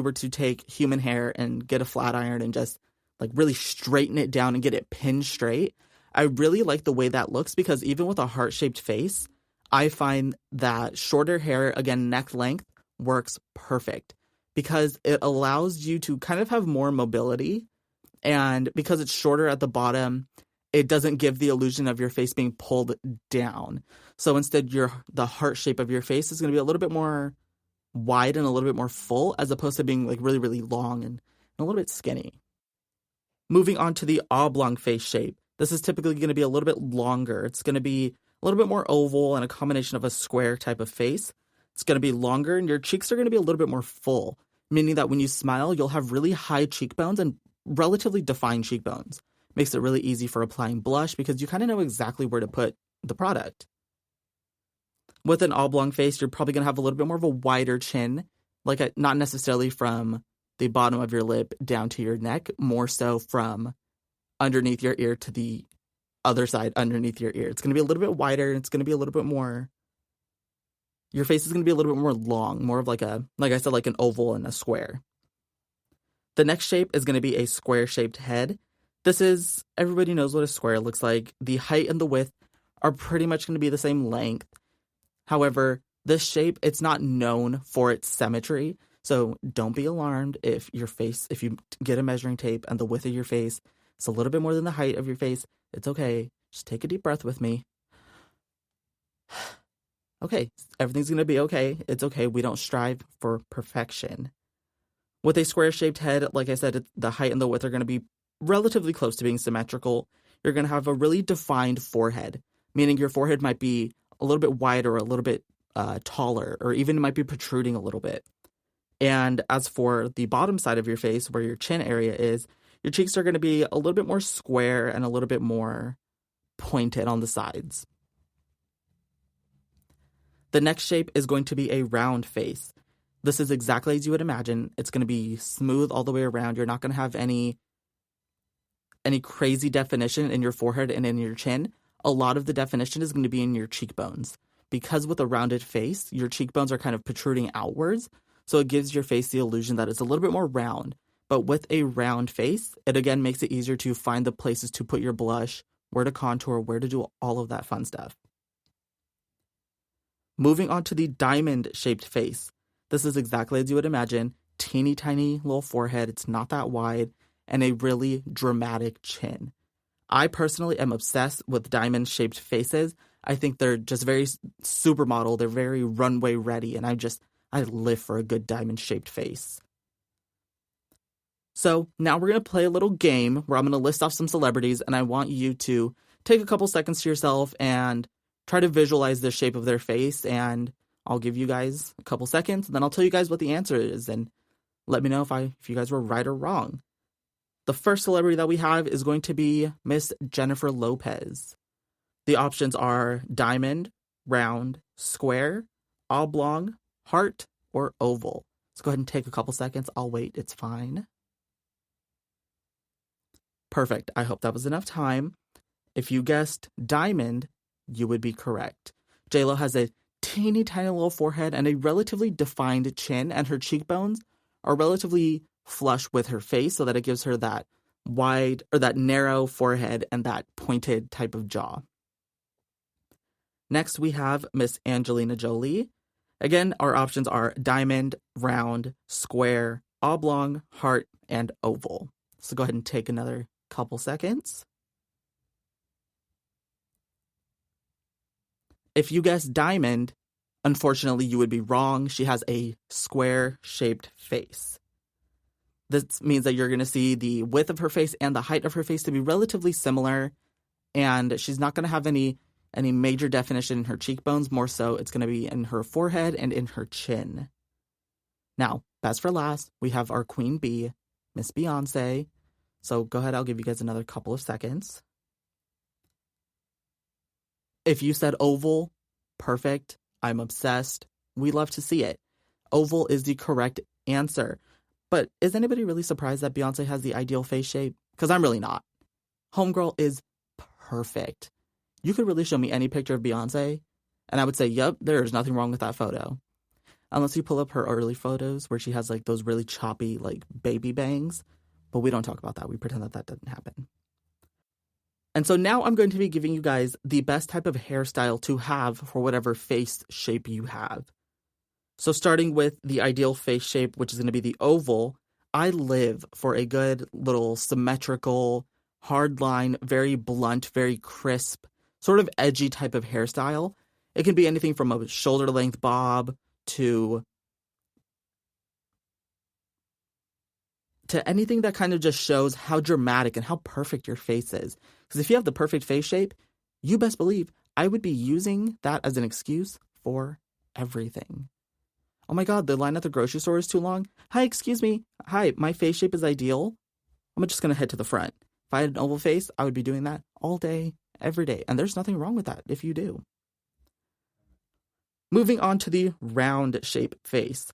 were to take human hair and get a flat iron and just like really straighten it down and get it pinned straight, I really like the way that looks because even with a heart-shaped face, I find that shorter hair, again, neck length, works perfect because it allows you to kind of have more mobility. And because it's shorter at the bottom, it doesn't give the illusion of your face being pulled down. So instead, the heart shape of your face is going to be a little bit more wide and a little bit more full, as opposed to being like really, really long and a little bit skinny. Moving on to the oblong face shape. This is typically going to be a little bit longer. It's going to be a little bit more oval and a combination of a square type of face. It's going to be longer and your cheeks are going to be a little bit more full, meaning that when you smile, you'll have really high cheekbones and relatively defined cheekbones. Makes it really easy for applying blush because you kind of know exactly where to put the product. With an oblong face, you're probably going to have a little bit more of a wider chin, not necessarily from the bottom of your lip down to your neck, more so from underneath your ear to the other side underneath your ear. It's going to be a little bit wider. And it's going to be a little bit more, your face is going to be a little bit more long, more of like I said, like an oval and a square. The next shape is going to be a square-shaped head. Everybody knows what a square looks like. The height and the width are pretty much going to be the same length. However, this shape, it's not known for its symmetry. So don't be alarmed if you get a measuring tape and the width of your face is a little bit more than the height of your face. It's okay. Just take a deep breath with me. Okay, everything's going to be okay. It's okay. We don't strive for perfection. With a square-shaped head, like I said, the height and the width are going to be relatively close to being symmetrical. You're going to have a really defined forehead, meaning your forehead might be a little bit wider or a little bit taller, or even might be protruding a little bit. And as for the bottom side of your face, where your chin area is, your cheeks are going to be a little bit more square and a little bit more pointed on the sides. The next shape is going to be a round face. This is exactly as you would imagine. It's going to be smooth all the way around. You're not going to have any crazy definition in your forehead and in your chin. A lot of the definition is going to be in your cheekbones. Because with a rounded face, your cheekbones are kind of protruding outwards, so it gives your face the illusion that it's a little bit more round. But with a round face, it again makes it easier to find the places to put your blush, where to contour, where to do all of that fun stuff. Moving on to the diamond-shaped face. This is exactly as you would imagine. Teeny tiny little forehead, it's not that wide, and a really dramatic chin. I personally am obsessed with diamond-shaped faces. I think they're just very supermodel, they're very runway ready, and I live for a good diamond-shaped face. So now we're going to play a little game where I'm going to list off some celebrities, and I want you to take a couple seconds to yourself and try to visualize the shape of their face, and I'll give you guys a couple seconds, and then I'll tell you guys what the answer is, and let me know if you guys were right or wrong. The first celebrity that we have is going to be Miss Jennifer Lopez. The options are diamond, round, square, oblong, heart, or oval. Let's go ahead and take a couple seconds. I'll wait. It's fine. Perfect. I hope that was enough time. If you guessed diamond, you would be correct. JLo has a teeny tiny little forehead and a relatively defined chin, and her cheekbones are relatively flush with her face so that it gives her that wide or that narrow forehead and that pointed type of jaw. Next, we have Miss Angelina Jolie. Again, our options are diamond, round, square, oblong, heart, and oval. So go ahead and take another couple seconds. If you guessed diamond, unfortunately, you would be wrong. She has a square-shaped face. This means that you're going to see the width of her face and the height of her face to be relatively similar, and she's not going to have any major definition in her cheekbones. More so, it's going to be in her forehead and in her chin. Now, best for last, we have our queen bee, Miss Beyonce. So go ahead, I'll give you guys another couple of seconds. If you said oval, perfect. I'm obsessed. We love to see it. Oval is the correct answer. But is anybody really surprised that Beyonce has the ideal face shape? Because I'm really not. Homegirl is perfect. You could really show me any picture of Beyonce, and I would say, yep, there is nothing wrong with that photo. Unless you pull up her early photos where she has like those really choppy like baby bangs. But we don't talk about that. We pretend that that doesn't happen. And so now I'm going to be giving you guys the best type of hairstyle to have for whatever face shape you have. So starting with the ideal face shape, which is going to be the oval, I live for a good little symmetrical, hard line, very blunt, very crisp, sort of edgy type of hairstyle. It can be anything from a shoulder length bob to anything that kind of just shows how dramatic and how perfect your face is. Because if you have the perfect face shape, you best believe I would be using that as an excuse for everything. Oh my God, the line at the grocery store is too long. Hi, excuse me. Hi, my face shape is ideal. I'm just going to head to the front. If I had an oval face, I would be doing that all day, every day. And there's nothing wrong with that if you do. Moving on to the round shape face.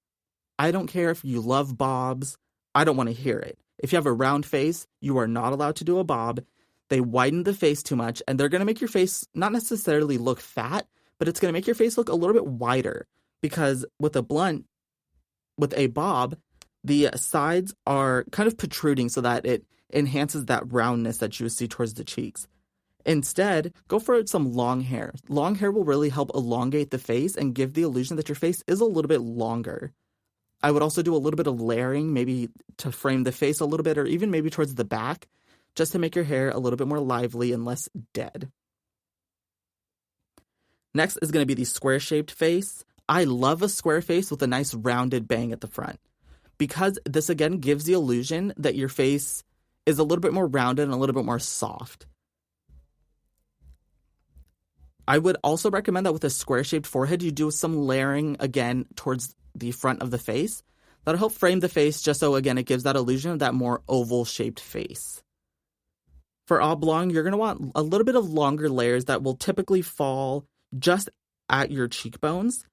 I don't care if you love bobs. I don't want to hear it. If you have a round face, you are not allowed to do a bob. They widen the face too much, and they're going to make your face not necessarily look fat, but it's going to make your face look a little bit wider. Because with a bob, the sides are kind of protruding so that it enhances that roundness that you see towards the cheeks. Instead, go for some long hair. Long hair will really help elongate the face and give the illusion that your face is a little bit longer. I would also do a little bit of layering, maybe to frame the face a little bit, or even maybe towards the back, just to make your hair a little bit more lively and less dead. Next is going to be the square-shaped face. I love a square face with a nice rounded bang at the front, because this again gives the illusion that your face is a little bit more rounded and a little bit more soft. I would also recommend that with a square-shaped forehead, you do some layering again towards the front of the face. That'll help frame the face just so, again, it gives that illusion of that more oval-shaped face. For oblong, you're going to want a little bit of longer layers that will typically fall just at your cheekbones.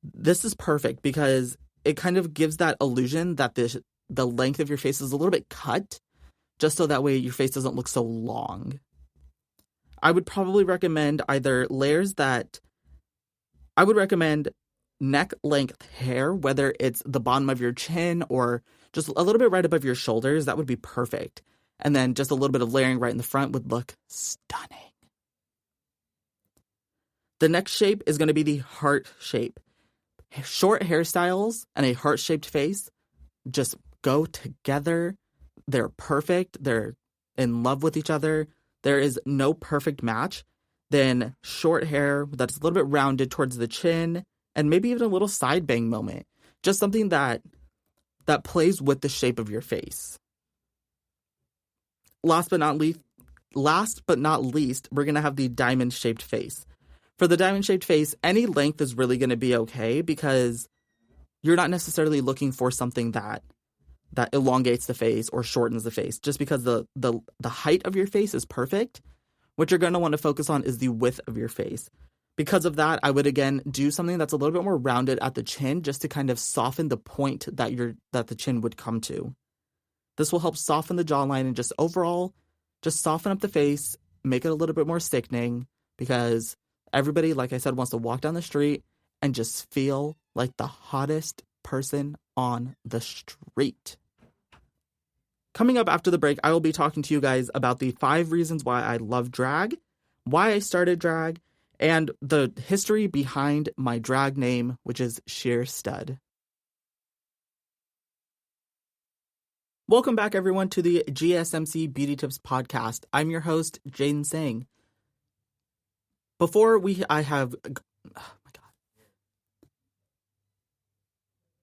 This is perfect because it kind of gives that illusion that the length of your face is a little bit cut, just so that way your face doesn't look so long. I would probably recommend either layers that... I would recommend neck length hair, whether it's the bottom of your chin or just a little bit right above your shoulders, that would be perfect. And then just a little bit of layering right in the front would look stunning. The next shape is going to be the heart shape. Short hairstyles and a heart-shaped face just go together. They're perfect. They're in love with each other. There is no perfect match than short hair that's a little bit rounded towards the chin and maybe even a little side bang moment. Just something that plays with the shape of your face. Last but not least, we're going to have the diamond-shaped face. For the diamond-shaped face, any length is really going to be okay because you're not necessarily looking for something that elongates the face or shortens the face. Just because the height of your face is perfect, what you're going to want to focus on is the width of your face. Because of that, I would again do something that's a little bit more rounded at the chin just to kind of soften the point that the chin would come to. This will help soften the jawline and just overall just soften up the face, make it a little bit more sickening because everybody, like I said, wants to walk down the street and just feel like the hottest person on the street. Coming up after the break, I will be talking to you guys about the 5 reasons why I love drag, why I started drag, and the history behind my drag name, which is Sheer Stud. Welcome back, everyone, to the GSMC Beauty Tips podcast. I'm your host, Jaiden.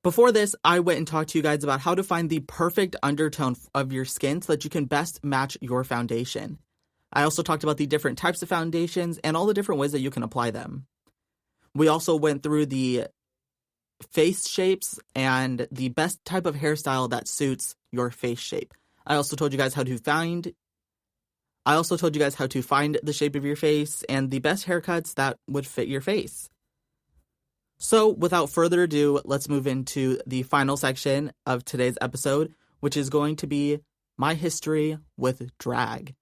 Before this, I went and talked to you guys about how to find the perfect undertone of your skin so that you can best match your foundation. I also talked about the different types of foundations and all the different ways that you can apply them. We also went through the face shapes and the best type of hairstyle that suits your face shape. I also told you guys how to find the shape of your face and the best haircuts that would fit your face. So, without further ado, let's move into the final section of today's episode, which is going to be my history with drag.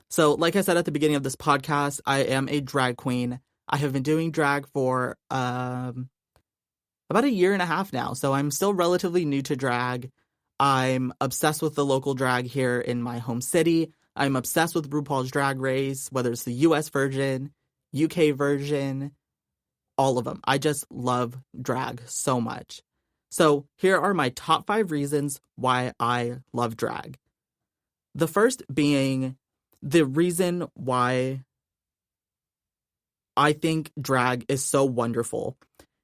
So, like I said at the beginning of this podcast, I am a drag queen. I have been doing drag for about a year and a half now, so I'm still relatively new to drag. I'm obsessed with the local drag here in my home city. I'm obsessed with RuPaul's Drag Race, whether it's the US version, UK version, all of them. I just love drag so much. So here are my top 5 reasons why I love drag. The first being the reason why I think drag is so wonderful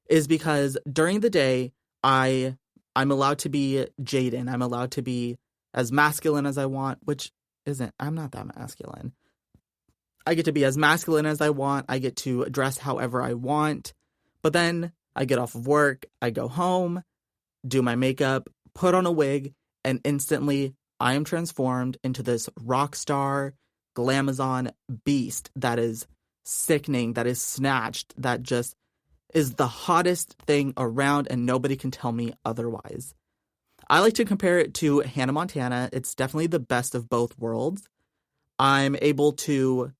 is because during the day, I'm allowed to be Jaiden. I'm allowed to be as masculine as I want, which I'm not that masculine. I get to be as masculine as I want. I get to dress however I want. But then I get off of work, I go home, do my makeup, put on a wig, and instantly I am transformed into this rock star, glamazon beast that is sickening, that is snatched, that just is the hottest thing around and nobody can tell me otherwise. I like to compare it to Hannah Montana. It's definitely the best of both worlds. I'm able to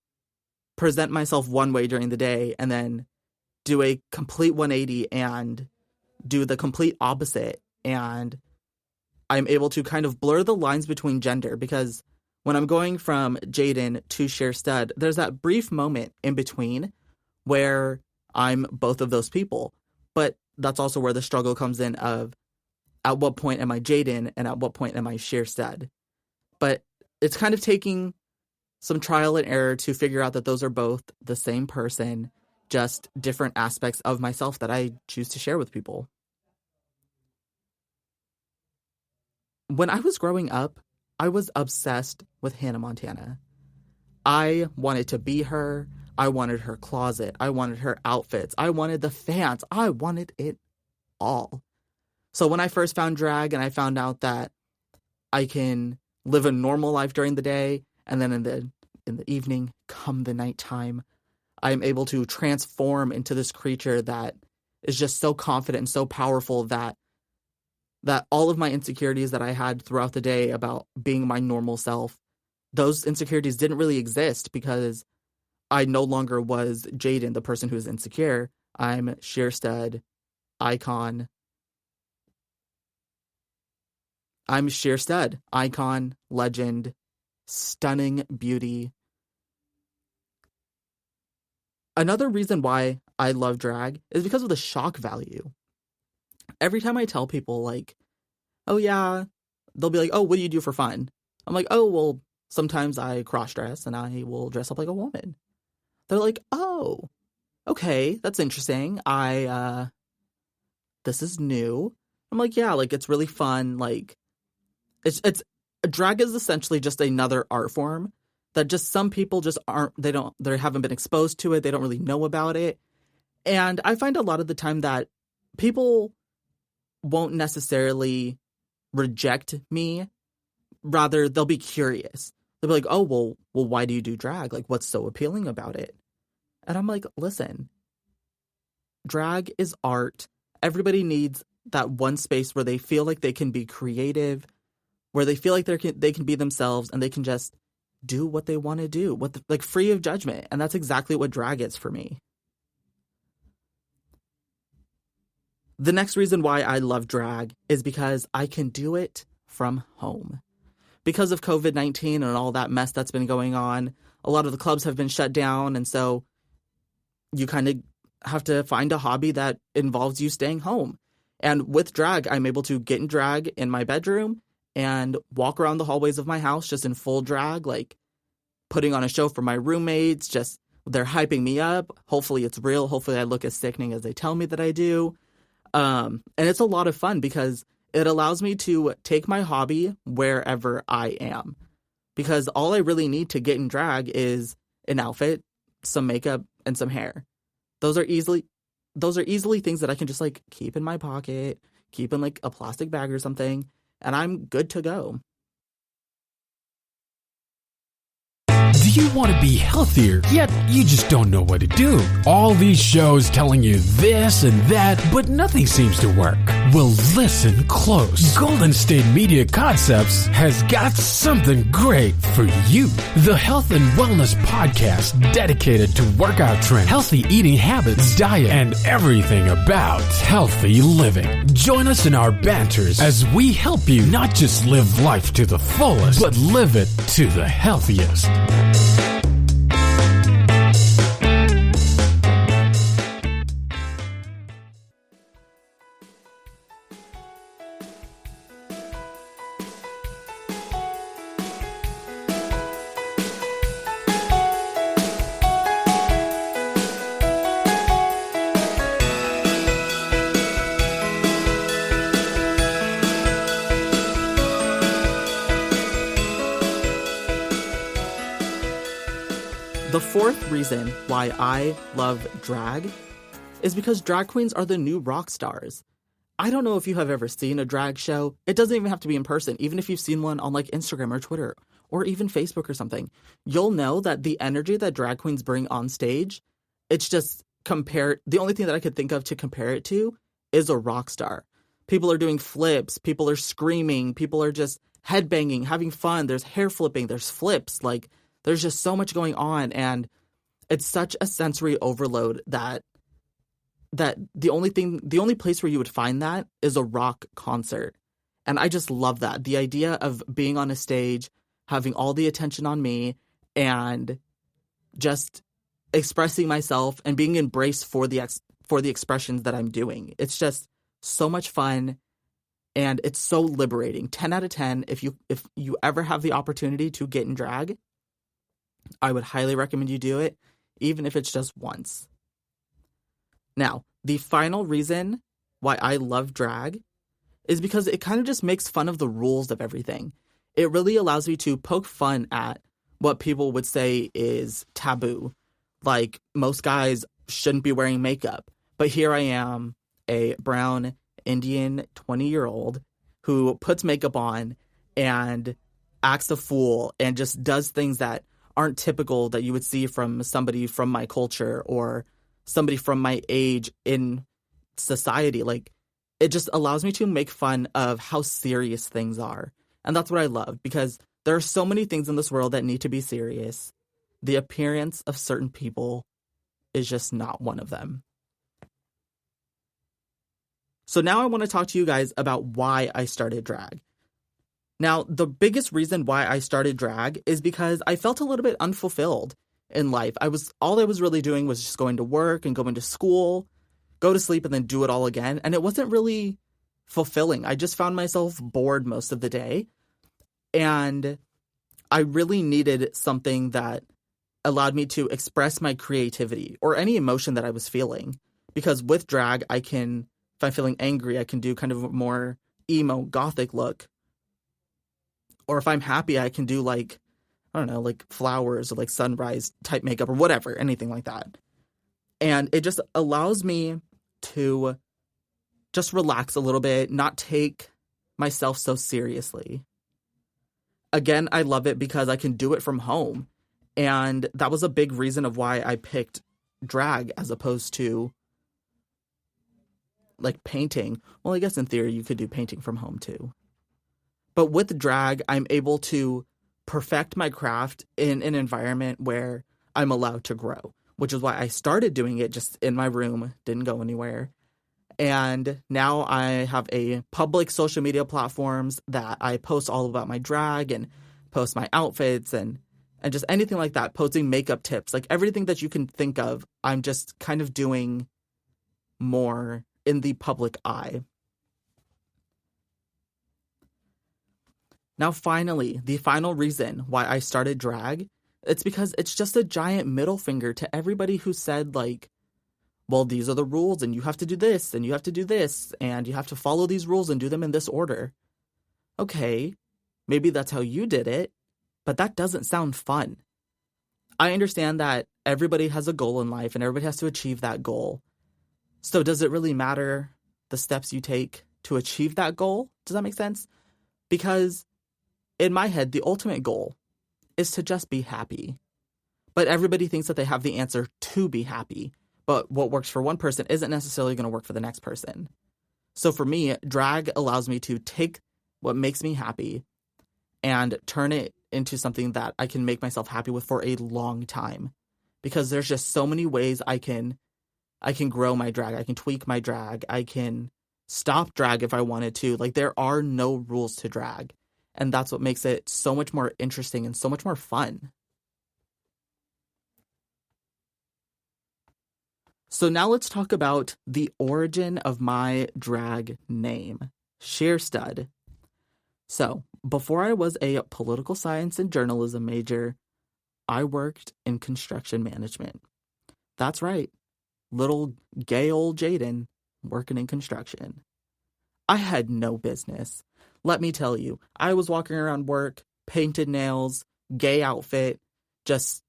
present myself one way during the day and then do a complete 180 and do the complete opposite. And I'm able to kind of blur the lines between gender because when I'm going from Jaiden to Sheer Stud, there's that brief moment in between where I'm both of those people. But that's also where the struggle comes in of at what point am I Jaiden and at what point am I Sheer Stud? But it's kind of taking some trial and error to figure out that those are both the same person, just different aspects of myself that I choose to share with people. When I was growing up, I was obsessed with Hannah Montana. I wanted to be her. I wanted her closet. I wanted her outfits. I wanted the fans. I wanted it all. So when I first found drag and I found out that I can live a normal life during the day and then in the evening, come the nighttime, I'm able to transform into this creature that is just so confident and so powerful that all of my insecurities that I had throughout the day about being my normal self, those insecurities didn't really exist because I no longer was Jaiden, the person who is insecure. I'm Sheer Stud, icon. I'm sheer stud, icon, legend, stunning beauty. Another reason why I love drag is because of the shock value. Every time I tell people, like, oh yeah, they'll be like, oh, what do you do for fun? I'm like, oh, well, sometimes I cross-dress and I will dress up like a woman. They're like, oh, okay, that's interesting. This is new. I'm like, yeah, like, it's really fun. Like, it's drag is essentially just another art form that just some people just they haven't been exposed to it. They don't really know about it. And I find a lot of the time that people won't necessarily reject me. Rather, they'll be curious. They'll be like, oh, well, why do you do drag? Like, what's so appealing about it? And I'm like, listen, drag is art. Everybody needs that one space where they feel like they can be creative, where they feel like they can be themselves and they can just do what they want to do, like free of judgment. And that's exactly what drag is for me. The next reason why I love drag is because I can do it from home. Because of COVID-19 and all that mess that's been going on, a lot of the clubs have been shut down. And so you kind of have to find a hobby that involves you staying home. And with drag, I'm able to get in drag in my bedroom and walk around the hallways of my house just in full drag, like putting on a show for my roommates. Just they're hyping me up. Hopefully it's real. Hopefully I look as sickening as they tell me that I do. And it's a lot of fun because it allows me to take my hobby wherever I am. Because all I really need to get in drag is an outfit, some makeup, and some hair. Those are easily things that I can just like keep in my pocket, keep in like a plastic bag or something, and I'm good to go. Do you want to be healthier, yet you just don't know what to do? All these shows telling you this and that, but nothing seems to work. Well, listen close. Golden State Media Concepts has got something great for you. The Health and Wellness Podcast dedicated to workout trends, healthy eating habits, diet, and everything about healthy living. Join us in our banters as we help you not just live life to the fullest, but live it to the healthiest. The fourth reason why I love drag is because drag queens are the new rock stars. I don't know if you have ever seen a drag show. It doesn't even have to be in person. Even if you've seen one on like Instagram or Twitter or even Facebook or something, you'll know that the energy that drag queens bring on stage, it's just the only thing that I could think of to compare it to is a rock star. People are doing flips, people are screaming, people are just headbanging, having fun. There's hair flipping, there's flips, like there's just so much going on, and it's such a sensory overload that the only place where you would find that is a rock concert. And I just love that. The idea of being on a stage, having all the attention on me, and just expressing myself and being embraced for the expressions that I'm doing. It's just so much fun, and it's so liberating. 10 out of 10 if you ever have the opportunity to get in drag. I would highly recommend you do it, even if it's just once. Now, the final reason why I love drag is because it kind of just makes fun of the rules of everything. It really allows me to poke fun at what people would say is taboo. Like, most guys shouldn't be wearing makeup. But here I am, a brown Indian 20-year-old who puts makeup on and acts a fool and just does things that aren't typical that you would see from somebody from my culture or somebody from my age in society. Like, it just allows me to make fun of how serious things are. And that's what I love, because there are so many things in this world that need to be serious. The appearance of certain people is just not one of them. So now I want to talk to you guys about why I started drag. Now, the biggest reason why I started drag is because I felt a little bit unfulfilled in life. All I was really doing was just going to work and going to school, go to sleep, and then do it all again. And it wasn't really fulfilling. I just found myself bored most of the day. And I really needed something that allowed me to express my creativity or any emotion that I was feeling. Because with drag, if I'm feeling angry, I can do kind of a more emo, gothic look. Or if I'm happy, I can do like flowers or like sunrise type makeup or whatever, anything like that. And it just allows me to just relax a little bit, not take myself so seriously. Again, I love it because I can do it from home. And that was a big reason of why I picked drag as opposed to like painting. Well, I guess in theory you could do painting from home too. But with drag, I'm able to perfect my craft in an environment where I'm allowed to grow, which is why I started doing it just in my room, didn't go anywhere. And now I have a public social media platforms that I post all about my drag and post my outfits and just anything like that, posting makeup tips, like everything that you can think of. I'm just kind of doing more in the public eye. Now, finally, the final reason why I started drag, it's because it's just a giant middle finger to everybody who said, like, well, these are the rules, and you have to do this, and you have to do this, and you have to follow these rules and do them in this order. Okay, maybe that's how you did it, but that doesn't sound fun. I understand that everybody has a goal in life, and everybody has to achieve that goal. So does it really matter the steps you take to achieve that goal? Does that make sense? Because in my head, the ultimate goal is to just be happy. But everybody thinks that they have the answer to be happy. But what works for one person isn't necessarily going to work for the next person. So for me, drag allows me to take what makes me happy and turn it into something that I can make myself happy with for a long time. Because there's just so many ways I can grow my drag. I can tweak my drag. I can stop drag if I wanted to. Like, there are no rules to drag. And that's what makes it so much more interesting and so much more fun. So now let's talk about the origin of my drag name, Hairstyle. So before I was a political science and journalism major, I worked in construction management. That's right. Little gay old Jaiden working in construction. I had no business. Let me tell you, I was walking around work, painted nails, gay outfit, just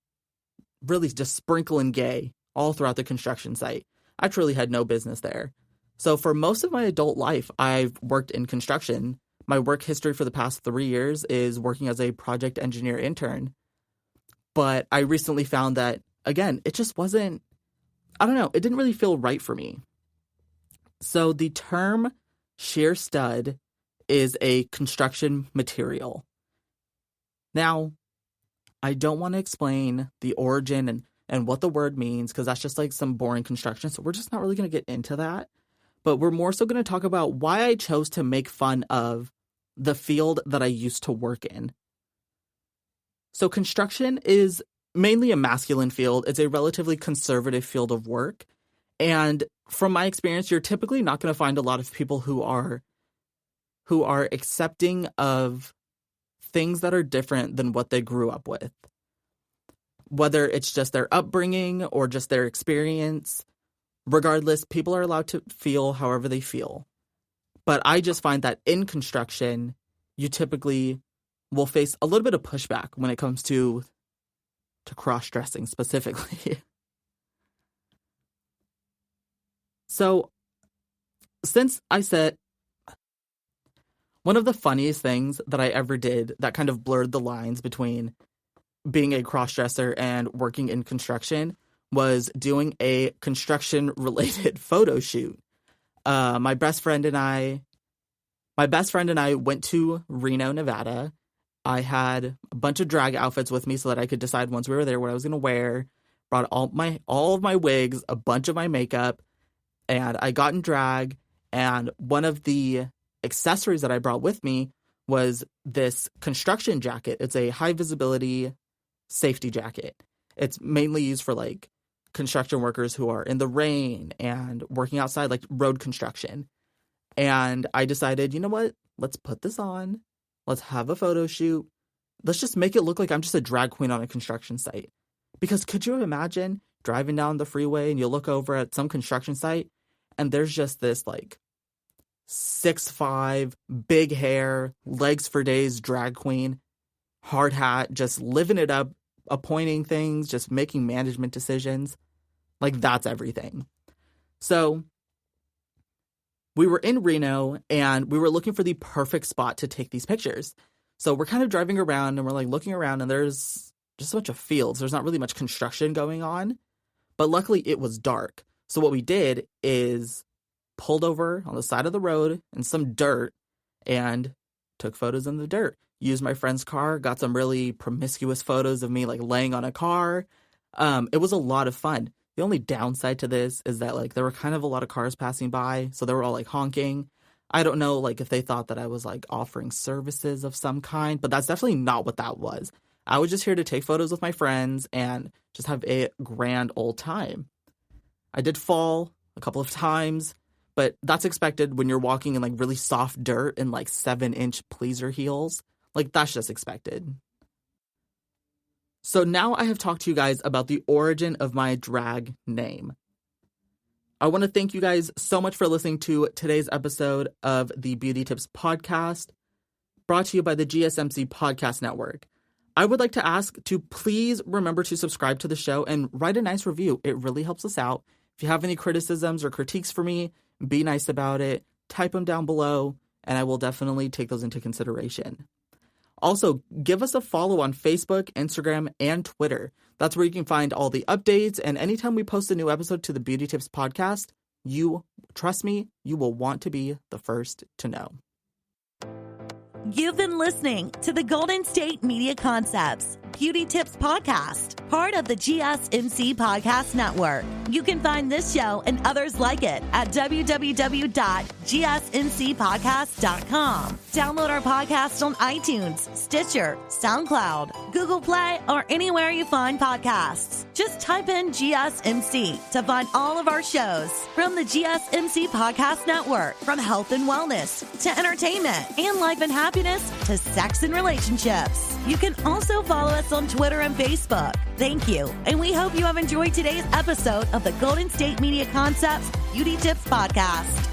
sprinkling gay all throughout the construction site. I truly had no business there. So for most of my adult life, I've worked in construction. My work history for the past 3 years is working as a project engineer intern. But I recently found that, again, it just wasn't, I don't know, it didn't really feel right for me. So the term sheer stud is a construction material. Now, I don't want to explain the origin and what the word means, because that's just like some boring construction. So we're just not really going to get into that. But we're more so going to talk about why I chose to make fun of the field that I used to work in. So construction is mainly a masculine field. It's a relatively conservative field of work. And from my experience, you're typically not going to find a lot of people who are accepting of things that are different than what they grew up with. Whether it's just their upbringing or just their experience, regardless, people are allowed to feel however they feel. But I just find that in construction, you typically will face a little bit of pushback when it comes to cross-dressing specifically. So, since I said, one of the funniest things that I ever did that kind of blurred the lines between being a cross-dresser and working in construction was doing a construction-related photo shoot. My best friend and I went to Reno, Nevada. I had a bunch of drag outfits with me so that I could decide once we were there what I was going to wear. Brought all of my wigs, a bunch of my makeup, and I got in drag. And one of the accessories that I brought with me was this construction jacket. It's a high visibility safety jacket. It's mainly used for like construction workers who are in the rain and working outside, like road construction. And I decided, you know what? Let's put this on. Let's have a photo shoot. Let's just make it look like I'm just a drag queen on a construction site. Because could you imagine driving down the freeway and you look over at some construction site and there's just this like 6'5", big hair, legs for days drag queen, hard hat, just living it up, appointing things, just making management decisions. Like, that's everything. So we were in Reno and we were looking for the perfect spot to take these pictures. So we're kind of driving around and we're like looking around and there's just a bunch of fields. There's not really much construction going on, but luckily it was dark. So what we did is pulled over on the side of the road in some dirt and took photos in the dirt. Used my friend's car, got some really promiscuous photos of me like laying on a car. It was a lot of fun. The only downside to this is that like there were kind of a lot of cars passing by, so they were all like honking. I don't know like if they thought that I was like offering services of some kind, but that's definitely not what that was. I was just here to take photos with my friends and just have a grand old time. I did fall a couple of times, but that's expected when you're walking in like really soft dirt and like 7-inch pleaser heels. Like, that's just expected. So now I have talked to you guys about the origin of my drag name. I want to thank you guys so much for listening to today's episode of the Beauty Tips Podcast, brought to you by the GSMC Podcast Network. I would like to ask to please remember to subscribe to the show and write a nice review. It really helps us out. If you have any criticisms or critiques for me, be nice about it. Type them down below, and I will definitely take those into consideration. Also, give us a follow on Facebook, Instagram, and Twitter. That's where you can find all the updates, and anytime we post a new episode to the Beauty Tips Podcast, trust me, you will want to be the first to know. You've been listening to the Golden State Media Concepts Beauty Tips Podcast, part of the GSMC Podcast Network. You can find this show and others like it at www.gsmcpodcast.com. Download our podcast on iTunes, Stitcher, SoundCloud, Google Play, or anywhere you find podcasts. Just type in GSMC to find all of our shows from the GSMC Podcast Network, from health and wellness to entertainment and life and happiness to sex and relationships. You can also follow us on Twitter and Facebook. Thank you, and we hope you have enjoyed today's episode of the Golden State Media Concepts Beauty Tips Podcast.